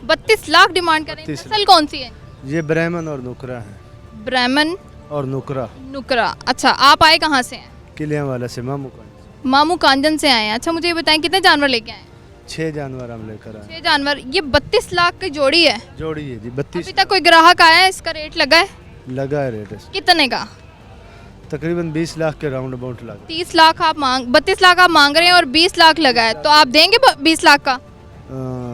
32 लाख डिमांड कर रहे हैं। 32 नस्ल कौन सी है? ये ब्राह्मण और नुकरा है। ब्राह्मण और नुकरा। नुकरा। अच्छा, आप आए कहाँ से हैं? किलियाँ वाला से मामू का। मामू कांजन से आए हैं। अच्छा, मुझे ये बताएं कितने जानवर लेके आए हैं? 6 जानवर हम लेकर आए। 6 जानवर। ये 32 लाख की जोड़ी है? जोड़ी है जी। 32 अभी तक कोई ग्राहक आया है? इसका रेट लगा है? लगा है रेट इसका। कितने का? तकरीबन 20 लाख के राउंड अबाउट लगा। 30 लाख आप 32 लाख आप मांग रहे हैं और 20 लाख लगा है, तो आप देंगे 20 लाख का?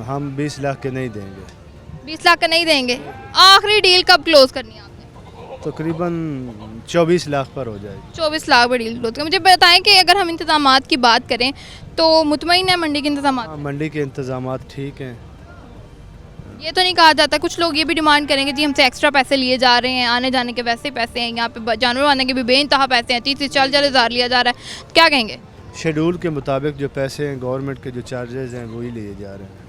हम 20 लाख के नहीं देंगे। 20 लाख का नहीं देंगे। आखिरी डील कब क्लोज करनी है आपने? तकरीबन 24 लाख पर हो जाएगी। 24 लाख पर डील क्लोज कर। मुझे बताएं कि अगर हम इंतजामात की बात करें तो मुतमईन है मंडी के इंतजामात? मंडी के इंतजाम ठीक हैं। ये तो नहीं कहा जाता, कुछ लोग ये भी डिमांड करेंगे जी हमसे एक्स्ट्रा पैसे लिए जा रहे हैं, आने जाने के वैसे पैसे हैं, यहाँ पे जानवर आने के भी बेइंतहा पैसे हैं, 30-40 हज़ार लिया जा रहा है, क्या कहेंगे? शेड्यूल के मुताबिक जो पैसे हैं गवर्नमेंट के जो चार्जेस हैं वही लिए जा रहे हैं।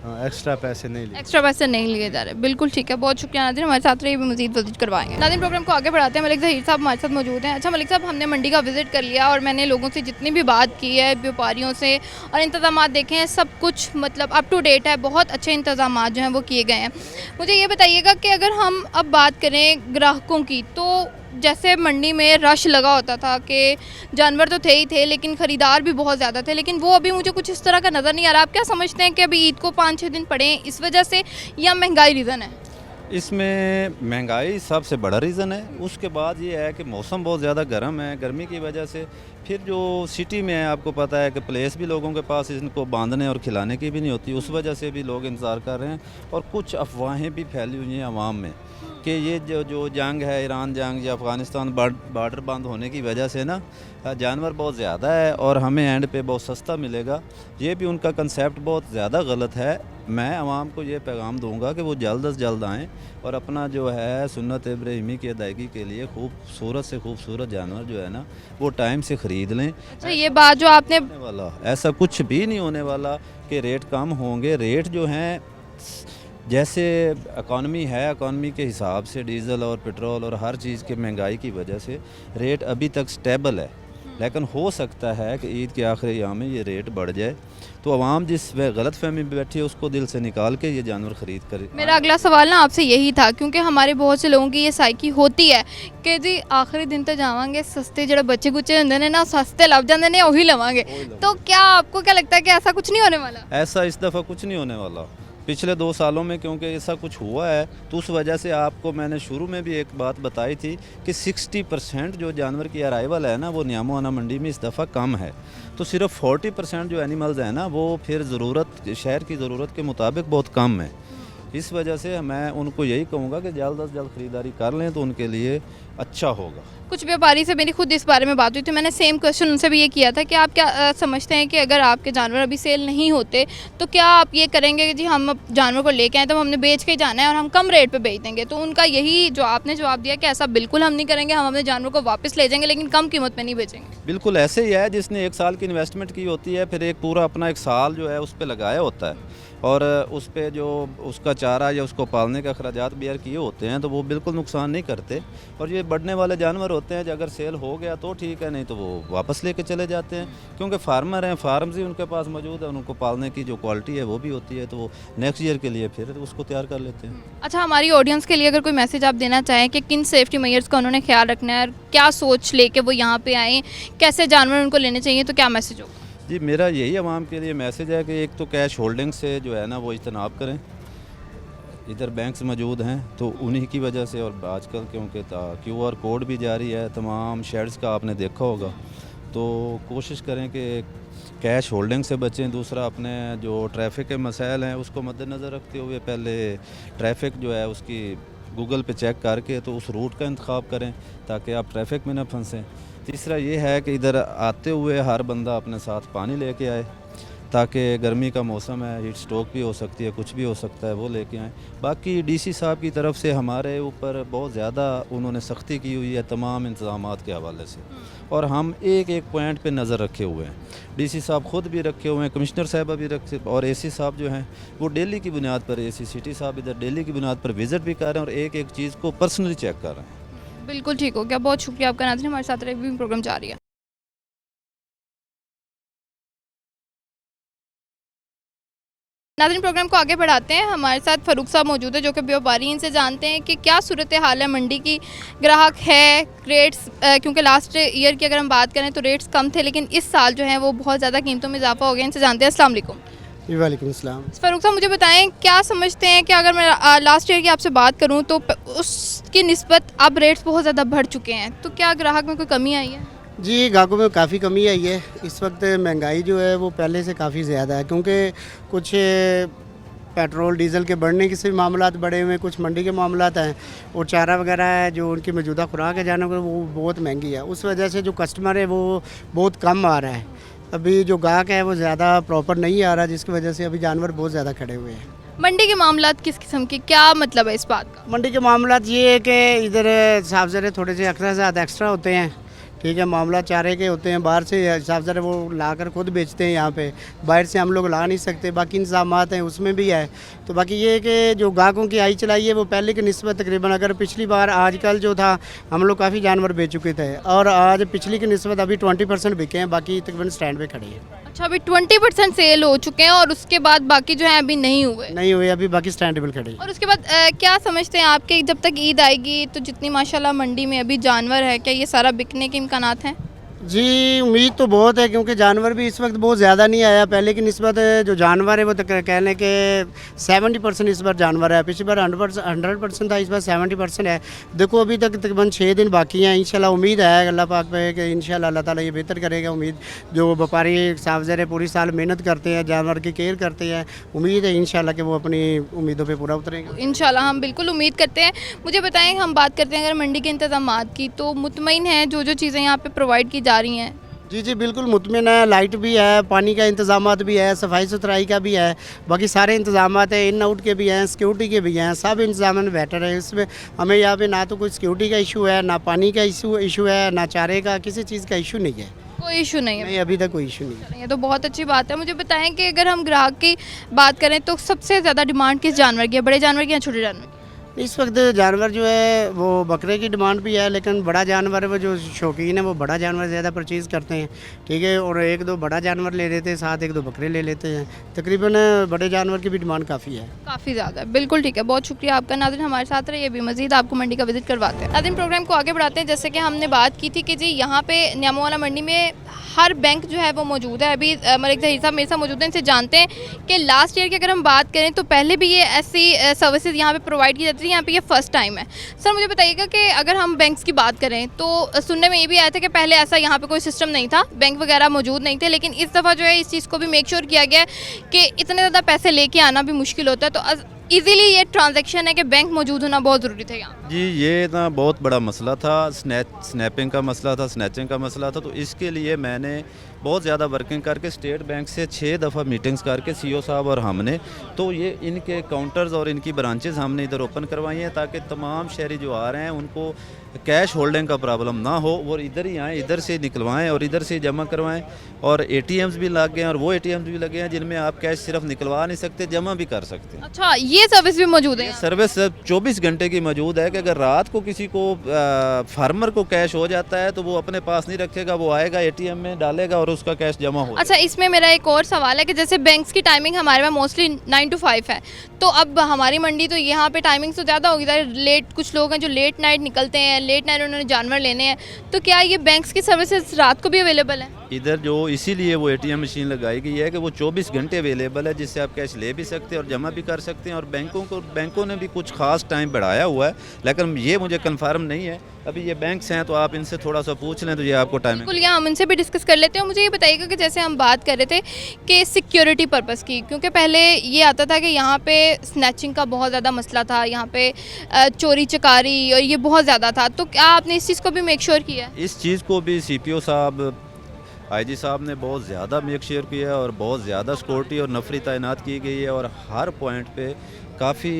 हाँ, एक्स्ट्रा पैसे नहीं लिए। एक्स्ट्रा पैसे नहीं लिए जा रहे। बिल्कुल ठीक है, बहुत शुक्रिया नाज़रीन, हमारे साथ रहिए, भी मज़ीद विजिट करवाएंगे। नाज़रीन, प्रोग्राम को आगे बढ़ाते हैं। मलिक ज़हीर साहब हमारे साथ मौजूद हैं। अच्छा मलिक साहब, हमने मंडी का विजिट कर लिया और मैंने लोगों से जितनी भी बात की है, व्यापारियों से, और इंतज़ामात देखे हैं, सब कुछ मतलब अप टू डेट है। बहुत अच्छे इंतज़ामात जो हैं वो किए गए हैं। मुझे ये बताइएगा कि अगर हम अब बात करें ग्राहकों की, तो जैसे मंडी में रश लगा होता था कि जानवर तो थे ही थे लेकिन ख़रीदार भी बहुत ज़्यादा थे, लेकिन वो अभी मुझे कुछ इस तरह का नज़र नहीं आ रहा। आप क्या समझते हैं कि अभी ईद को 5-6 दिन पड़े हैं इस वजह से, या महंगाई रीज़न है? इसमें महंगाई सबसे बड़ा रीज़न है। उसके बाद ये है कि मौसम बहुत ज़्यादा गर्म है, गर्मी की वजह से फिर जो सिटी में है आपको पता है कि प्लेस भी लोगों के पास इनको बांधने और खिलाने की भी नहीं होती, उस वजह से भी लोग इंतज़ार कर रहे हैं। और कुछ अफवाहें भी फैली हुई हैं आवाम में कि ये जो जंग है, ईरान जंग या अफ़गानिस्तान बॉर्डर बंद होने की वजह से ना जानवर बहुत ज़्यादा है और हमें एंड पे बहुत सस्ता मिलेगा। ये भी उनका कंसेप्ट बहुत ज़्यादा गलत है। मैं आवाम को ये पैगाम दूंगा कि वो जल्द अज जल्द आएँ और अपना जो है सुन्नत इब्राहिमी की अदायगी के लिए खूबसूरत से खूबसूरत जानवर जो है ना वो टाइम से ख़रीद लें। अच्छा, ये बात जो आपने वाला ऐसा कुछ भी नहीं होने वाला कि रेट कम होंगे। रेट जो हैं जैसे इकॉनमी है, इकॉनमी के हिसाब से डीज़ल और पेट्रोल और हर चीज़ की महंगाई की वजह से रेट अभी तक स्टेबल है, लेकिन हो सकता है कि ईद के आखिरी अय्याम में ये रेट बढ़ जाए। तो आवाम जिस गलत फहमी में बैठी है उसको दिल से निकाल के ये जानवर ख़रीद कर। मेरा अगला सवाल ना आपसे यही था, क्योंकि हमारे बहुत से लोगों की ये साइकी होती है कि जी आखिरी दिन तो जावांगे सस्ते जो बच्चे कुचे होंगे ने ना सस्ते लग जाते हैं वही लवांगे। तो क्या आपको क्या लगता है कि ऐसा कुछ नहीं होने वाला? ऐसा इस दफ़ा कुछ नहीं होने वाला। पिछले 2 सालों में क्योंकि ऐसा कुछ हुआ है तो उस वजह से आपको मैंने शुरू में भी एक बात बताई थी कि 60% जो जानवर की अराइवल है ना वो न्यामोआना मंडी में इस दफ़ा कम है। तो सिर्फ 40% जो एनिमल्स हैं ना वो फिर ज़रूरत शहर की ज़रूरत के मुताबिक बहुत कम है। इस वजह से मैं उनको यही कहूँगा कि जल्द अज जल्द ख़रीदारी कर लें तो उनके लिए अच्छा होगा। कुछ व्यापारी से मेरी खुद इस बारे में बात हुई थी, मैंने सेम क्वेश्चन उनसे भी ये किया था कि आप क्या समझते हैं कि अगर आपके जानवर अभी सेल नहीं होते तो क्या आप ये करेंगे कि जी हम जानवर को लेके आए तो हमने बेच के ही जाना है और हम कम रेट पे बेच देंगे? तो उनका यही जो आपने जवाब दिया कि ऐसा बिल्कुल हम नहीं करेंगे, हम अपने जानवर को वापस ले जाएंगे लेकिन कम कीमत पर नहीं बेचेंगे। बिल्कुल ऐसे ही है, जिसने 1 साल की इन्वेस्टमेंट की होती है फिर एक पूरा अपना 1 साल जो है उस पर लगाया होता है और उस पर जो उसका चारा या उसको पालने के अखराजात बेयर किए होते हैं तो वो बिल्कुल नुकसान नहीं करते। और ये बढ़ने वाले जानवर होते हैं, अगर सेल हो गया तो ठीक है, नहीं तो वो वापस लेके चले जाते हैं क्योंकि फार्मर हैं, फार्म्स ही उनके पास मौजूद है, उनको पालने की जो क्वालिटी है वो भी होती है तो वो नेक्स्ट ईयर के लिए फिर उसको तैयार कर लेते हैं। अच्छा, हमारी ऑडियंस के लिए अगर कोई मैसेज आप देना चाहें कि किन सेफ्टी मेजर्स का उन्होंने ख्याल रखना है, क्या सोच लेके वो यहाँ पे आएँ, कैसे जानवर उनको लेने चाहिए, तो क्या मैसेज होगा? जी मेरा यही आवाम के लिए मैसेज है कि एक तो कैश होल्डिंग से जो है ना वो इज्तनाब करें। इधर बैंक्स मौजूद हैं तो उन्हीं की वजह से, और आजकल क्योंकि QR कोड भी जारी है तमाम शेड्स का, आपने देखा होगा, तो कोशिश करें कि कैश होल्डिंग से बचें। दूसरा अपने जो ट्रैफिक के मसाइल हैं उसको मद्देनज़र रखते हुए पहले ट्रैफिक जो है उसकी गूगल पे चेक करके तो उस रूट का इंतखाब करें ताकि आप ट्रैफिक में न फंसें। तीसरा ये है कि इधर आते हुए हर बंदा अपने साथ पानी लेके आए ताकि गर्मी का मौसम है, हीट स्ट्रोक भी हो सकती है, कुछ भी हो सकता है, वो लेके आएँ। बाकी DC साहब की तरफ से हमारे ऊपर बहुत ज़्यादा उन्होंने सख्ती की हुई है तमाम इंतज़ामात के हवाले से और हम एक एक पॉइंट पे नज़र रखे हुए हैं। DC साहब ख़ुद भी रखे हुए हैं, कमिश्नर साहब भी रखे और AC साहब जो हैं वो डेली की बुनियाद पर, AC सिटी साहब इधर डेली की बुनियाद पर विज़िट भी कर रहे हैं और एक एक चीज़ को पर्सनली चेक कर रहे हैं। बिल्कुल ठीक हो गया, बहुत शुक्रिया आपका। नाज़रीन, हमारे साथ रिव्यू प्रोग्राम जारी है। नाज़रीन, प्रोग्राम को आगे बढ़ाते हैं। हमारे साथ फ़ारूक साहब मौजूद है जो कि व्यापारी, इनसे जानते हैं कि क्या सूरत हाल है मंडी की। ग्राहक है, रेट्स क्योंकि लास्ट ईयर की अगर हम बात करें तो रेट्स कम थे लेकिन इस साल जो है वो बहुत ज़्यादा कीमतों में इजाफा हो गया। इनसे जानते हैं। अस्सलाम वालेकुम। वालेकुम अस्सलाम। फ़ारूक साहब, मुझे बताएं क्या समझते हैं कि अगर मैं लास्ट ईयर की आपसे बात करूं तो उसकी निस्बत अब रेट्स बहुत ज़्यादा बढ़ चुके हैं, तो क्या ग्राहक में कोई कमी आई है? जी, ग्राहकों में काफ़ी कमी आई है। इस वक्त महंगाई जो है वो पहले से काफ़ी ज़्यादा है क्योंकि कुछ पेट्रोल डीज़ल के बढ़ने के से मामलात बढ़े हुए हैं, कुछ मंडी के मामलात हैं और चारा वगैरह है जो उनकी मौजूदा खुराक है जानवर वो बहुत महंगी है। उस वजह से जो कस्टमर है वो बहुत कम आ रहा है। अभी जो ग्राहक है वो ज़्यादा प्रॉपर नहीं आ रहा, जिसकी वजह से अभी जानवर बहुत ज़्यादा खड़े हुए हैं। मंडी के मामलात किस किस्म के, क्या मतलब है इस बात का? मंडी के मामलात ये है कि इधर साफ ज़रे थोड़े से एक्स्ट्रा होते हैं, ठीक है। मामला चारे के होते हैं, बाहर से साफ ज़रा वो लाकर खुद बेचते हैं यहाँ पे, बाहर से हम लोग ला नहीं सकते। बाकी इंतजामात हैं उसमें भी है। तो बाकी ये है कि जो ग्राहकों की आई चलाई है वो पहले की निस्बत तकरीबन, अगर पिछली बार आजकल जो था हम लोग काफ़ी जानवर बेच चुके थे और आज पिछली की निस्बत अभी 20% बिके हैं, बाकी तकरीबन स्टैंड पे खड़े हैं। अच्छा, अभी 20% सेल हो चुके हैं और उसके बाद बाकी जो है अभी नहीं हुए, अभी बाकी स्टैंडेबल खड़े हैं। और उसके बाद क्या समझते हैं आपके जब तक ईद आएगी तो जितनी माशाल्लाह मंडी में अभी जानवर है क्या ये सारा बिकने के इम्कानात हैं? जी उम्मीद तो बहुत है, क्योंकि जानवर भी इस वक्त बहुत ज़्यादा नहीं आया। पहले की निस्बत जो जानवर है वो तो कहने के 70% इस बार जानवर है। पिछली बार 100% था, इस बार 70% है। देखो अभी तक तकरीबन 6 दिन बाकी हैं। इंशाल्लाह उम्मीद है अल्लाह पाक पे कि इंशाल्लाह अल्लाह ताला ये बेहतर करेगा। उम्मीद जो व्यापारी साहब ज़रे पूरी साल मेहनत करते हैं, जानवर की केयर करते हैं, उम्मीद है इंशाल्लाह कि वो अपनी उम्मीदों पर पूरा उतरेंगे। इंशाल्लाह हम बिल्कुल उम्मीद करते हैं। मुझे बताएं, हम बात करते हैं अगर मंडी के इंतजामात की, तो मुतमईन है जो चीज़ें यहाँ पे प्रोवाइड की जा रही हैं? जी जी बिल्कुल मुतमिन है। लाइट भी है, पानी का इंतजामात भी है, सफाई सुथराई का भी है, बाकी सारे इंतजामात है, इन आउट के भी हैं, सिक्योरिटी के भी हैं, सब इंतजाम बेटर है। इसमें हमें यहाँ पे ना तो कोई सिक्योरिटी का इशू है, ना पानी का इशू है, ना चारे का, किसी चीज़ का इशू नहीं है। कोई इशू नहीं है? नहीं, अभी तक कोई इशू नहीं है। ये तो बहुत अच्छी बात है। मुझे बताएं कि अगर हम ग्राहक की बात करें तो सबसे ज़्यादा डिमांड किस जानवर की है, बड़े जानवर की या छोटे जानवर की? इस वक्त जानवर जो है वो बकरे की डिमांड भी है, लेकिन बड़ा जानवर है वो जो शौकीन है वो बड़ा जानवर ज़्यादा परचेज़ करते हैं, ठीक है। और 1-2 बड़ा जानवर ले लेते हैं, साथ 1-2 बकरे ले लेते हैं। तकरीबन बड़े जानवर की भी डिमांड काफ़ी है, काफ़ी ज़्यादा। बिल्कुल ठीक है, बहुत शुक्रिया आपका। नाज़रीन हमारे साथ रहिए, भी मज़ीद आपको मंडी का विजिट करवाते हैं। नाज़रीन प्रोग्राम को आगे बढ़ाते हैं। जैसे कि हमने बात की थी कि जी यहाँ पे न्यामोवाला मंडी में हर बैंक जो है वो मौजूद है। अभी मलिक ज़हीर साहब मेरे साथ मौजूद हैं, इनसे जानते हैं कि लास्ट ईयर की अगर हम बात करें तो पहले भी ये ऐसी सर्विसेज यहाँ पे प्रोवाइड की जाती थी, यहाँ पे ये फर्स्ट टाइम है। सर मुझे बताइएगा कि अगर हम बैंक्स की बात करें तो सुनने में ये भी आया था कि पहले ऐसा यहाँ पे कोई सिस्टम नहीं था, बैंक वगैरह मौजूद नहीं थे, लेकिन इस दफ़ा जो है इस चीज़ को भी मेक श्योर किया गया है कि इतने ज़्यादा पैसे लेके आना भी मुश्किल होता है, तो इजीली ये ट्रांजैक्शन है कि बैंक मौजूद होना बहुत ज़रूरी था यहाँ। जी ये ना बहुत बड़ा मसला था, स्नैपिंग का मसला था, स्नैचिंग का मसला था। तो इसके लिए मैंने बहुत ज़्यादा वर्किंग करके स्टेट बैंक से 6 दफ़ा मीटिंग्स करके सीईओ साहब और हमने तो ये इनके काउंटर्स और इनकी ब्रांचेस हमने इधर ओपन करवाई हैं, ताकि तमाम शहरी जो आ रहे हैं उनको कैश होल्डिंग का प्रॉब्लम ना हो, वो इधर ही आएँ, इधर से निकलवाएं और इधर से जमा करवाएं। और ATMs भी लग गए हैं, और वो ATMs भी लगे हैं जिनमें आप कैश सिर्फ निकलवा नहीं सकते, जमा भी कर सकते हैं। अच्छा, ये सर्विस भी मौजूद है? सर्विस 24 घंटे की मौजूद है कि अगर रात को किसी को फार्मर को कैश हो जाता है तो वो अपने पास नहीं रखेगा, वो आएगा ATM में डालेगा और उसका कैश जमा हो। अच्छा, इसमें मेरा एक और सवाल है कि जैसे बैंक्स की टाइमिंग हमारे पास मोस्टली 9 to 5 है, तो अब हमारी मंडी तो यहाँ पे टाइमिंग तो ज़्यादा होगी, लेट कुछ लोग हैं जो लेट नाइट निकलते हैं, लेट नाइट उन्होंने जानवर लेने हैं, तो क्या ये बैंक्स की सर्विसेज रात को भी अवेलेबल है? इधर जो इसीलिए वो ATM मशीन लगाई गई है कि वो 24 घंटे अवेलेबल है, जिससे आप कैश ले भी सकते हैं और जमा भी कर सकते हैं। और बैंकों ने भी कुछ खास टाइम बढ़ाया हुआ है, लेकिन ये मुझे कंफर्म नहीं है। अभी ये बैंक्स हैं तो आप इनसे थोड़ा सा पूछ लें तो ये आपको टाइम बिल्कुल, यहाँ हम इनसे भी डिस्कस कर लेते हैं। मुझे ये बताइएगा कि जैसे हम बात कर रहे थे कि सिक्योरिटी पर्पज़ की, क्योंकि पहले ये आता था कि यहाँ पे स्नैचिंग का बहुत ज़्यादा मसला था, यहाँ पे चोरी चकारी और ये बहुत ज़्यादा था, तो क्या आपने इस चीज़ को भी मेक श्योर किया है? इस चीज़ को भी CPO साहब, IG साहब ने बहुत ज़्यादा मेक श्योर किया है और बहुत ज़्यादा सिक्योरिटी और नफरी तैनात की गई है, और हर पॉइंट पे काफ़ी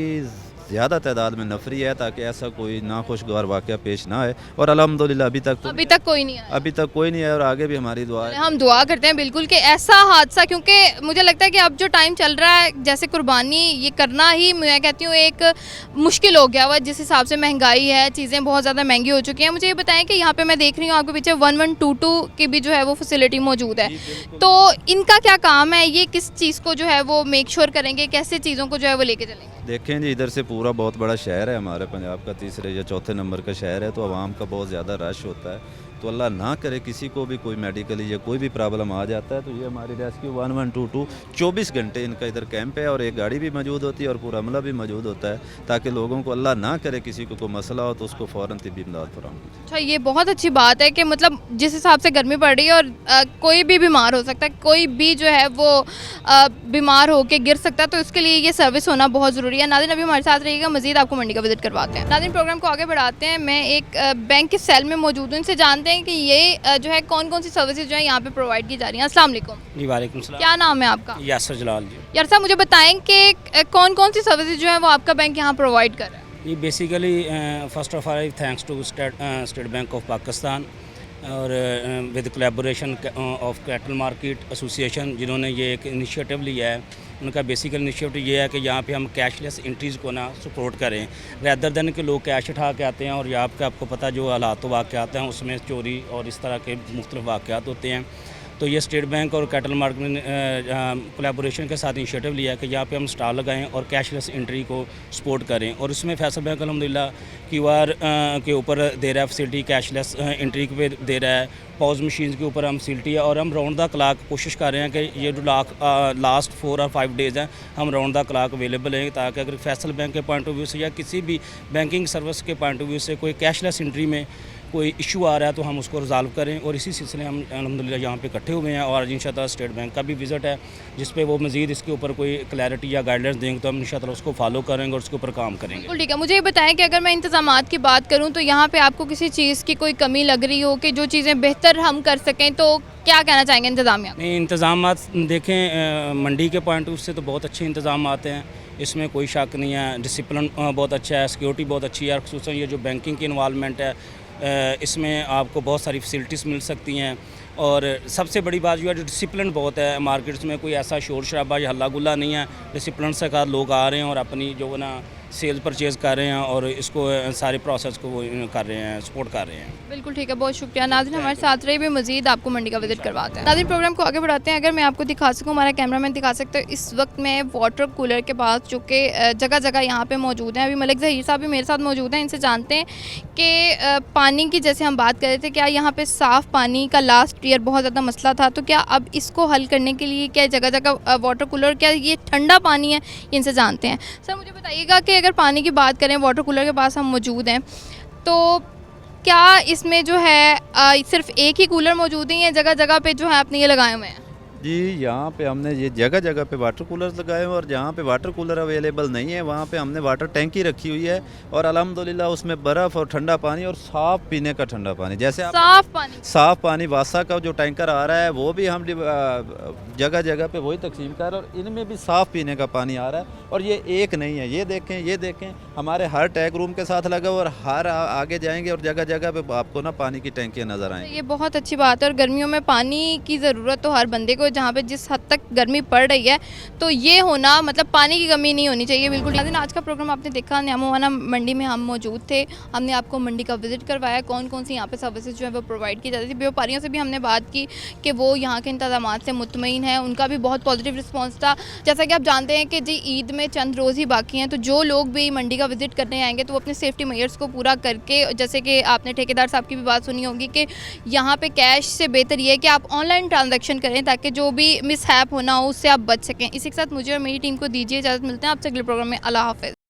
ज़्यादा तादाद में नफरी है, ताकि ऐसा कोई नाखुशगवार वाक़या पेश ना आए। और अल्हम्दुलिल्लाह अभी तक कोई नहीं आया। अभी तक कोई नहीं है, और आगे भी हमारी दुआ है। हम दुआ करते हैं बिल्कुल कि ऐसा हादसा, क्योंकि मुझे लगता है कि अब जो टाइम चल रहा है, जैसे कुर्बानी ये करना ही मैं कहती हूँ एक मुश्किल हो गया हुआ, जिस हिसाब से महंगाई है, चीज़ें बहुत ज़्यादा महंगी हो चुकी हैं। मुझे ये बताएं कि यहाँ पे मैं देख रही हूँ आपके पीछे 1122 की भी जो है वो फैसिलिटी मौजूद है, तो इनका क्या काम है? ये किस चीज़ को जो है वो मेक श्योर करेंगे, कैसे चीज़ों को जो है वो लेके चलेंगे? देखें जी, इधर से पूरा बहुत बड़ा शहर है, हमारे पंजाब का 3 या 4 नंबर का शहर है, तो आवाम का बहुत ज़्यादा रश होता है। तो अल्लाह ना करे किसी को भी कोई मेडिकली या कोई भी प्रॉब्लम आ जाता है, तो ये हमारी रेस्क्यू 1122 24 घंटे इनका इधर कैंप है, और एक गाड़ी भी मौजूद होती है और पूरा अमला भी मौजूद होता है, ताकि लोगों को अल्लाह ना करे किसी को कोई मसला हो तो उसको फ़ौरन तिब्बी इमदाद फराहम की। अच्छा, ये बहुत अच्छी बात है कि मतलब जिस हिसाब से गर्मी पड़ रही है और कोई भी बीमार हो सकता है, कोई भी जो है वो बीमार होकर गिर सकता है, तो इसके लिए ये सर्विस होना बहुत ज़रूरी है। नाज़रीन अभी हमारे साथ रहिएगा, मज़ीद आपको मंडी का विजिट करवाते हैं। नाज़रीन प्रोग्राम को आगे बढ़ाते हैं। मैं एक बैंक के सेल में मौजूद हूँ, इनसे जानते हैं कि ये जो है कौन कौन सी सर्विसेज जो है यहाँ पे प्रोवाइड की जा रही हैं। अस्सलाम वालेकुम। जी वालेकुम सलाम। क्या नाम है आपका? यासर जलाल जी। यार साहब मुझे बताएं कि कौन कौन सी सर्विसेज जो है वो आपका बैंक यहाँ प्रोवाइड कर रहा है? ये basically first of all thanks to State Bank of Pakistan और with collaboration of cattle market association, जिन्होंने ये एक इनिशिएटिव लिया है। उनका बेसिकल इनिशिएटिव ये है कि यहाँ पे हम कैशलेस एंट्रीज़ को ना सपोर्ट करें, रैदर देन के लोग कैश उठा के आते हैं, और यहाँ पे आपको पता जो हालात वाक़यात हैं उसमें चोरी और इस तरह के मुख्तलिफ वाक़यात होते हैं। तो ये स्टेट बैंक और कैटल मार्केट ने कोलैबोरेशन के साथ इनिशिएटिव लिया कि यहाँ पे हम स्टॉल लगाएं और कैशलेस एंट्री को सपोर्ट करें। और उसमें फैसल बैंक अल्हम्दुलिल्लाह QR के ऊपर दे रहा है फैसिलिटी, कैशलेस एंट्री पे दे रहा है, पॉज मशीन के ऊपर हम फैसिलिटी है। और हम राउंड द क्लाक कोशिश कर रहे हैं कि ये जो लास्ट 4 और 5 डेज़ हैं हम राउंड द क्लाक अवेलेबल हैं, ताकि अगर फैसल बैंक के पॉइंट ऑफ व्यू से या किसी भी बैंकिंग सर्विस के पॉइंट ऑफ व्यू से कोई कैशलेस एंट्री में कोई इशू आ रहा है तो हम उसको रिजॉल्व करें। और इसी सिलसिले हम अल्हम्दुलिल्लाह यहाँ पे इकट्ठे हुए हैं। और इंशाअल्लाह स्टेट बैंक का भी विज़िट है जिस पे वो मज़ीद इसके ऊपर कोई क्लैरिटी या गाइडलाइंस देंगे तो हम इंशाअल्लाह उसको फॉलो करेंगे और उसके ऊपर काम करेंगे। बिल्कुल ठीक है। मुझे ये बताएं कि अगर मैं इंतज़ामात की बात करूँ तो यहाँ पे आपको किसी चीज़ की कोई कमी लग रही हो कि जो चीज़ें बेहतर हम कर सकें, तो क्या कहना चाहेंगे इंतज़ामिया? नहीं, इंतज़ाम देखें मंडी के पॉइंट ऑफ व्यू से तो बहुत अच्छे इंतज़ाम आते हैं, इसमें कोई शक नहीं है। डिसिप्लिन बहुत अच्छा है, सिक्योरिटी बहुत अच्छी है। खुसूसन ये जो बैंकिंग की इन्वॉल्वमेंट है इसमें आपको बहुत सारी फैसिलिटीज़ मिल सकती हैं। और सबसे बड़ी बात ये है जो डिसिप्लिन बहुत है मार्केट्स में, कोई ऐसा शोर शराबा या हल्ला गुल्ला नहीं है। डिसिप्लिन से साथ लोग आ रहे हैं और अपनी जो ना सेल परचेज़ कर रहे हैं और इसको सारे प्रोसेस को वो कर रहे हैं, सपोर्ट कर रहे हैं। बिल्कुल ठीक है, बहुत शुक्रिया। नाज़रीन हमारे साथ रहे भी मज़ीद आपको मंडी का विजिट करवाते हैं। नाज़रीन प्रोग्राम को आगे बढ़ाते हैं। अगर मैं आपको दिखा सकूँ, हमारा कैमरामैन दिखा सकते हैं, इस वक्त मैं वाटर कूलर के पास जो कि जगह जगह यहाँ पे मौजूद हैं। अभी मलिक ज़हीर साहब भी मेरे साथ मौजूद हैं, इनसे जानते हैं कि पानी की जैसे हम बात कर रहे थे, क्या यहाँ पे साफ़ पानी का लास्ट ईयर बहुत ज़्यादा मसला था, तो क्या अब इसको हल करने के लिए क्या जगह जगह वाटर कूलर, क्या ये ठंडा पानी है, इनसे जानते हैं। सर मुझे बताइएगा कि अगर पानी की बात करें, वाटर कूलर के पास हम मौजूद हैं, तो क्या इसमें जो है सिर्फ एक ही कूलर मौजूद है या जगह जगह पे जो है आपने ये लगाए हुए हैं? जी, यहाँ पे हमने ये जगह जगह पे वाटर कूलर्स लगाए हुए और जहाँ पे वाटर कूलर अवेलेबल नहीं है वहाँ पे हमने वाटर टैंकी रखी हुई है और अल्हम्दुलिल्लाह उसमें बर्फ़ और ठंडा पानी और साफ़ पीने का ठंडा पानी, जैसे आप साफ़ पानी वासा का जो टैंकर आ रहा है वो भी हम जगह जगह पे वही तकसीम कर रहे हैं और इनमें भी साफ़ पीने का पानी आ रहा है। और ये एक नहीं है, ये देखें हमारे हर टैग रूम के साथ लगा हुआ और हर आगे जाएंगे और जगह जगह पे आपको ना पानी की टैंकियाँ नज़र आएंगी। ये बहुत अच्छी बात है। और गर्मियों में पानी की ज़रूरत तो हर बंदे को, जहाँ पे जिस हद तक गर्मी पड़ रही है, तो ये होना मतलब पानी की कमी नहीं होनी चाहिए। बिल्कुल। आज का प्रोग्राम आपने देखा, न्यामोवाना मंडी में हम मौजूद थे, हमने आपको मंडी का विजिट करवाया, कौन कौन सी यहाँ पे सर्विसेज जो है वो प्रोवाइड की जाती थी। व्यापारियों से भी हमने बात की कि वो यहाँ के इंतजामात से मुतमईन है, उनका भी बहुत पॉजिटिव रिस्पॉन्स था। जैसा कि आप जानते हैं कि जी ईद में चंद रोज़ ही बाकी हैं, तो जो लोग भी मंडी का विजिट करने आएंगे तो वो अपने सेफ्टी मेजर्स को पूरा करके, जैसे कि आपने ठेकेदार साहब की भी बात सुनी होगी कि यहाँ पे कैश से बेहतर ये है कि आप ऑनलाइन ट्रांजैक्शन करें ताकि जो भी मिसहैप होना हो उससे आप बच सकें। इसी के साथ मुझे और मेरी टीम को दीजिए इजाज़त। मिलते हैं आपसे अगले प्रोग्राम में। अल्लाह हाफ़िज़।